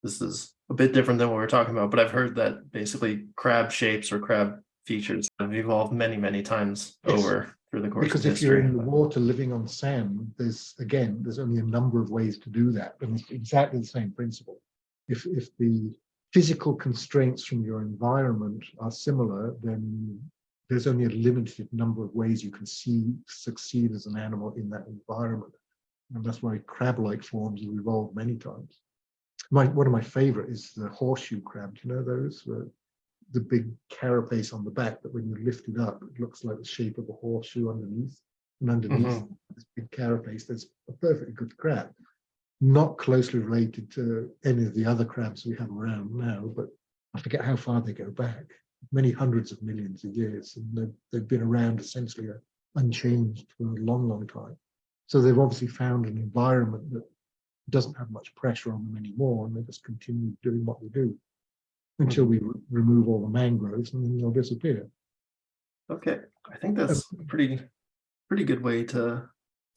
This is a bit different than what we're talking about, but I've heard that basically crab shapes or crab features have evolved many, many times over through the course of history. Because if you're in the water living on sand, there's only a number of ways to do that, and it's exactly the same principle. If the physical constraints from your environment are similar, then there's only a limited number of ways you can succeed as an animal in that environment. And that's why crab-like forms have evolved many times. One of my favorite is the horseshoe crab. Do you know those? The big carapace on the back, that when you lift it up, it looks like the shape of a horseshoe underneath. And underneath this big carapace, there's a perfectly good crab. Not closely related to any of the other crabs we have around now, but I forget how far they go back. Many hundreds of millions of years, and they've been around essentially unchanged for a long, long time. So they've obviously found an environment that doesn't have much pressure on them anymore, and they just continue doing what they do until we remove all the mangroves, and then they'll disappear. Okay, I think that's a pretty good way to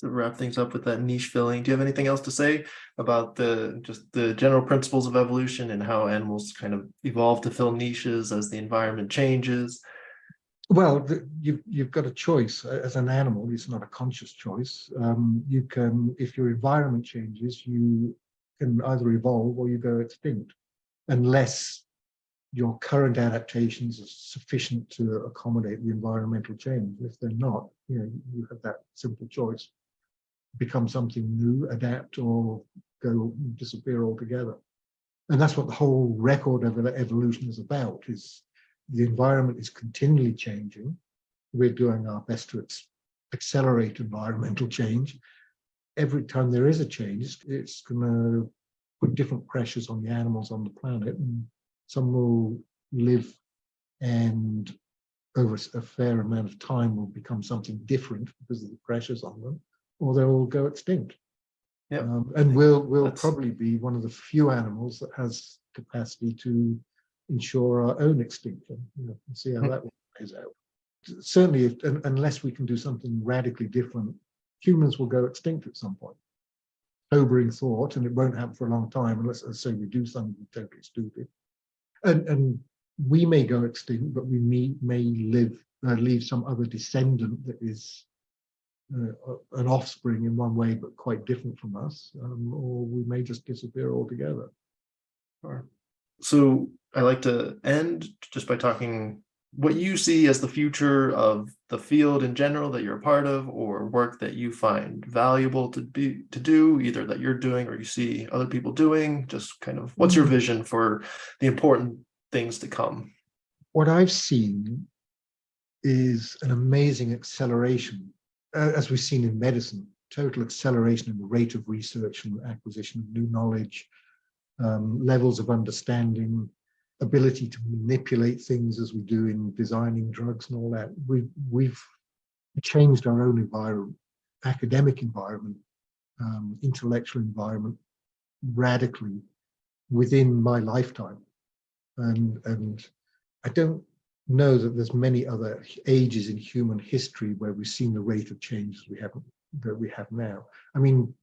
wrap things up with that niche filling. Do you have anything else to say about just the general principles of evolution and how animals kind of evolve to fill niches as the environment changes? Well, you've got a choice as an animal. It's not a conscious choice. You can, if your environment changes, you can either evolve or you go extinct, unless your current adaptations are sufficient to accommodate the environmental change. If they're not, you have that simple choice: become something new, adapt, or go disappear altogether. And that's what the whole record of evolution is about. Is the environment is continually changing. We're doing our best to accelerate environmental change. Every time there is a change, it's going to put different pressures on the animals on the planet, and some will live and over a fair amount of time will become something different because of the pressures on them, or they'll go extinct. Yep. And we'll probably be one of the few animals that has capacity to ensure our own extinction. We'll see how that plays out. Certainly, unless we can do something radically different, humans will go extinct at some point. Sobering thought, and it won't happen for a long time unless, let's say, we do something totally stupid. And we may go extinct, but we may leave some other descendant that is an offspring in one way, but quite different from us, or we may just disappear altogether. Sure. So I like to end just by talking what you see as the future of the field in general that you're a part of, or work that you find valuable to do, either that you're doing or you see other people doing. Just kind of, what's your vision for the important things to come? What I've seen is an amazing acceleration, as we've seen in medicine, total acceleration in the rate of research and acquisition of new knowledge, levels of understanding, ability to manipulate things as we do in designing drugs and all that. We've changed our own environment, academic environment, intellectual environment radically within my lifetime. And I don't know that there's many other ages in human history where we've seen the rate of change that we have now. I mean,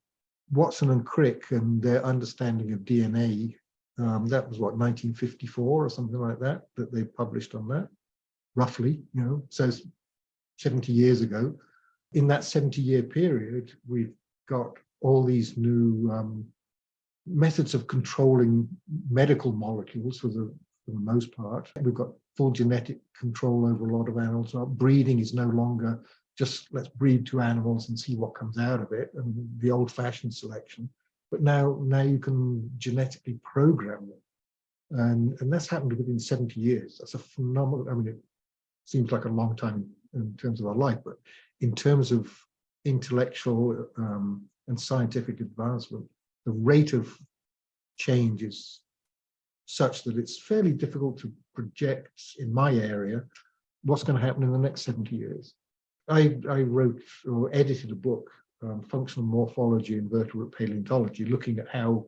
Watson and Crick and their understanding of DNA, that was what, 1954 or something like that they published on that, roughly, so 70 years ago. In that 70-year period, we've got all these new methods of controlling medical molecules for the most part. We've got full genetic control over a lot of animals. Breeding is no longer just let's breed two animals and see what comes out of it, and the old-fashioned selection. But now you can genetically program them. And that's happened within 70 years. That's a phenomenal, I mean, it seems like a long time in terms of our life, but in terms of intellectual and scientific advancement, the rate of change is such that it's fairly difficult to project in my area what's going to happen in the next 70 years. I wrote or edited a book, Functional Morphology and Vertebrate Paleontology, looking at how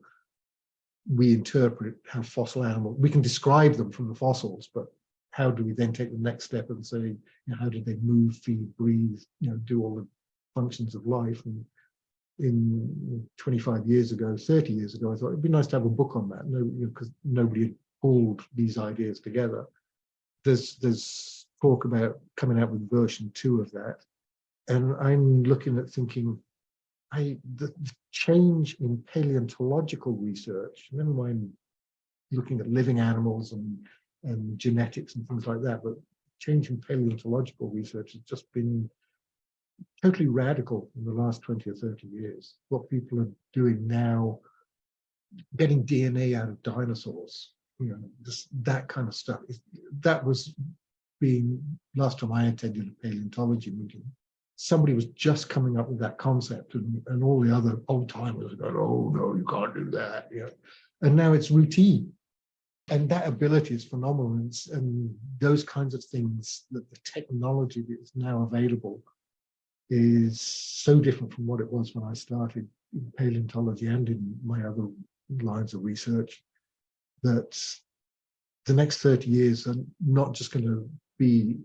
we interpret how fossil animals, we can describe them from the fossils, but how do we then take the next step and say, how do they move, feed, breathe, do all the functions of life? And in 25 years ago, 30 years ago, I thought it'd be nice to have a book on that, because nobody had pulled these ideas together. There's talk about coming out with version 2 of that. And I'm looking at thinking, the change in paleontological research, never mind looking at living animals and genetics and things like that, but change in paleontological research has just been totally radical in the last 20 or 30 years. What people are doing now, getting DNA out of dinosaurs, just that kind of stuff. That was being, last time I attended a paleontology meeting, somebody was just coming up with that concept, and all the other old timers going, oh no, you can't do that. And now it's routine. And that ability is phenomenal. And those kinds of things, that the technology that is now available is so different from what it was when I started in paleontology and in my other lines of research, that the next 30 years are not just going to be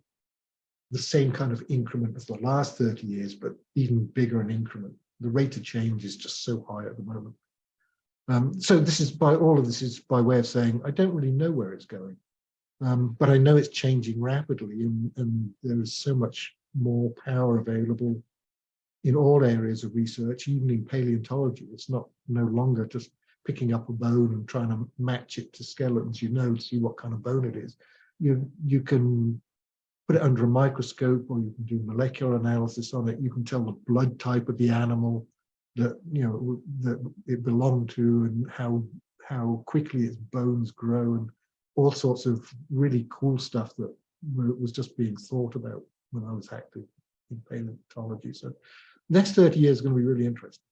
the same kind of increment as the last 30 years, but even bigger an increment. The rate of change is just so high at the moment. So all of this is by way of saying, I don't really know where it's going, but I know it's changing rapidly, and there is so much more power available in all areas of research, even in paleontology. It's no longer just picking up a bone and trying to match it to skeletons, to see what kind of bone it is. You can put it under a microscope, or you can do molecular analysis on it. You can tell the blood type of the animal that that it belonged to, and how quickly its bones grow, and all sorts of really cool stuff that was just being thought about when I was active in paleontology. So next 30 years is going to be really interesting.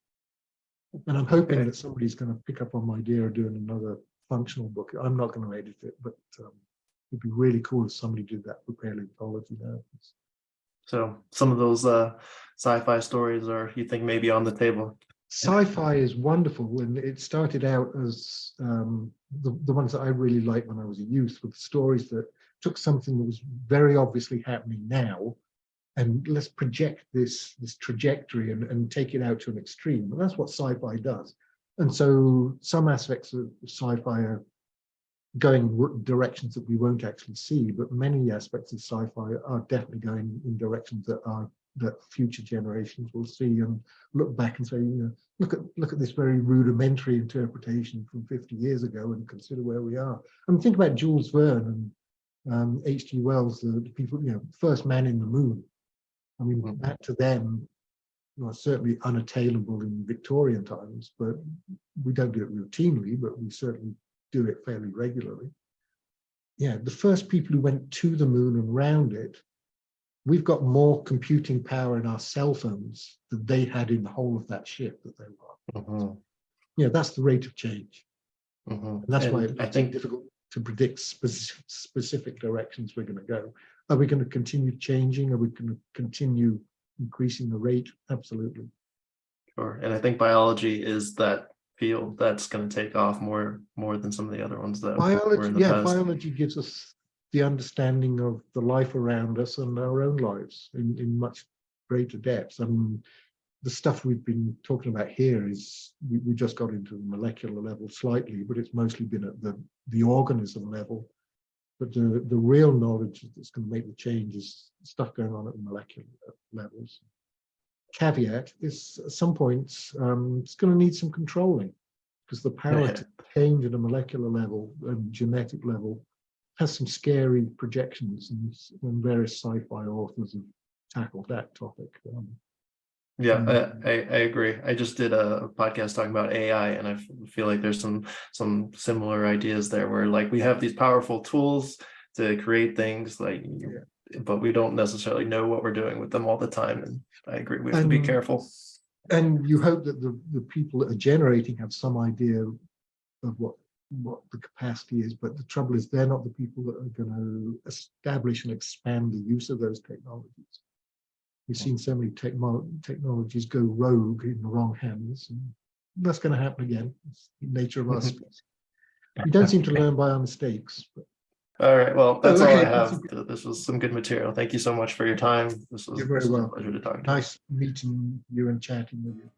And I'm hoping that somebody's going to pick up on my idea of doing another functional book. I'm not going to edit it, but it'd be really cool if somebody did that for paleontology now. So some of those sci-fi stories are, you think, maybe on the table? Sci-fi is wonderful, and it started out as the ones that I really liked when I was a youth, with stories that took something that was very obviously happening now, and let's project this trajectory and take it out to an extreme. And that's what sci-fi does. And so some aspects of sci-fi are going directions that we won't actually see, but many aspects of sci-fi are definitely going in directions that future generations will see and look back and say, look at this very rudimentary interpretation from 50 years ago and consider where we are. I mean, think about Jules Verne and H.G. Wells, the people, first man in the moon. I mean, that to them was certainly unattainable in Victorian times, but we don't do it routinely, but we certainly do it fairly regularly. Yeah, the first people who went to the moon and round it, we've got more computing power in our cell phones than they had in the whole of that ship that they were. That's the rate of change. And that's why And it I makes it think, difficult to predict specific directions we're going to go. Are we going to continue changing? Are we going to continue increasing the rate? Absolutely. sure. And I think biology is that field that's going to take off more than some of the other ones that were in the past. Biology gives us the understanding of the life around us and our own lives in much greater depth. I mean, the stuff we've been talking about here is we just got into the molecular level slightly, but it's mostly been at the organism level. But the real knowledge that's going to make the change is stuff going on at the molecular levels. Caveat is at some points it's going to need some controlling, because the power to change at a molecular level and genetic level has some scary projections, and various sci-fi authors have tackled that topic. Yeah, I agree. I just did a podcast talking about AI, and I feel like there's some similar ideas there, where like we have these powerful tools to create things, like, but we don't necessarily know what we're doing with them all the time. And I agree, we have to be careful. And you hope that the people that are generating have some idea of what the capacity is, but the trouble is they're not the people that are going to establish and expand the use of those technologies. We've seen so many technologies go rogue in the wrong hands, and that's going to happen again. It's the nature of our species. We don't seem to learn by our mistakes. But... All right, well, that's all I have. This was some good material. Thank you so much for your time. This was a pleasure to talk to you. Nice meeting you and chatting with you.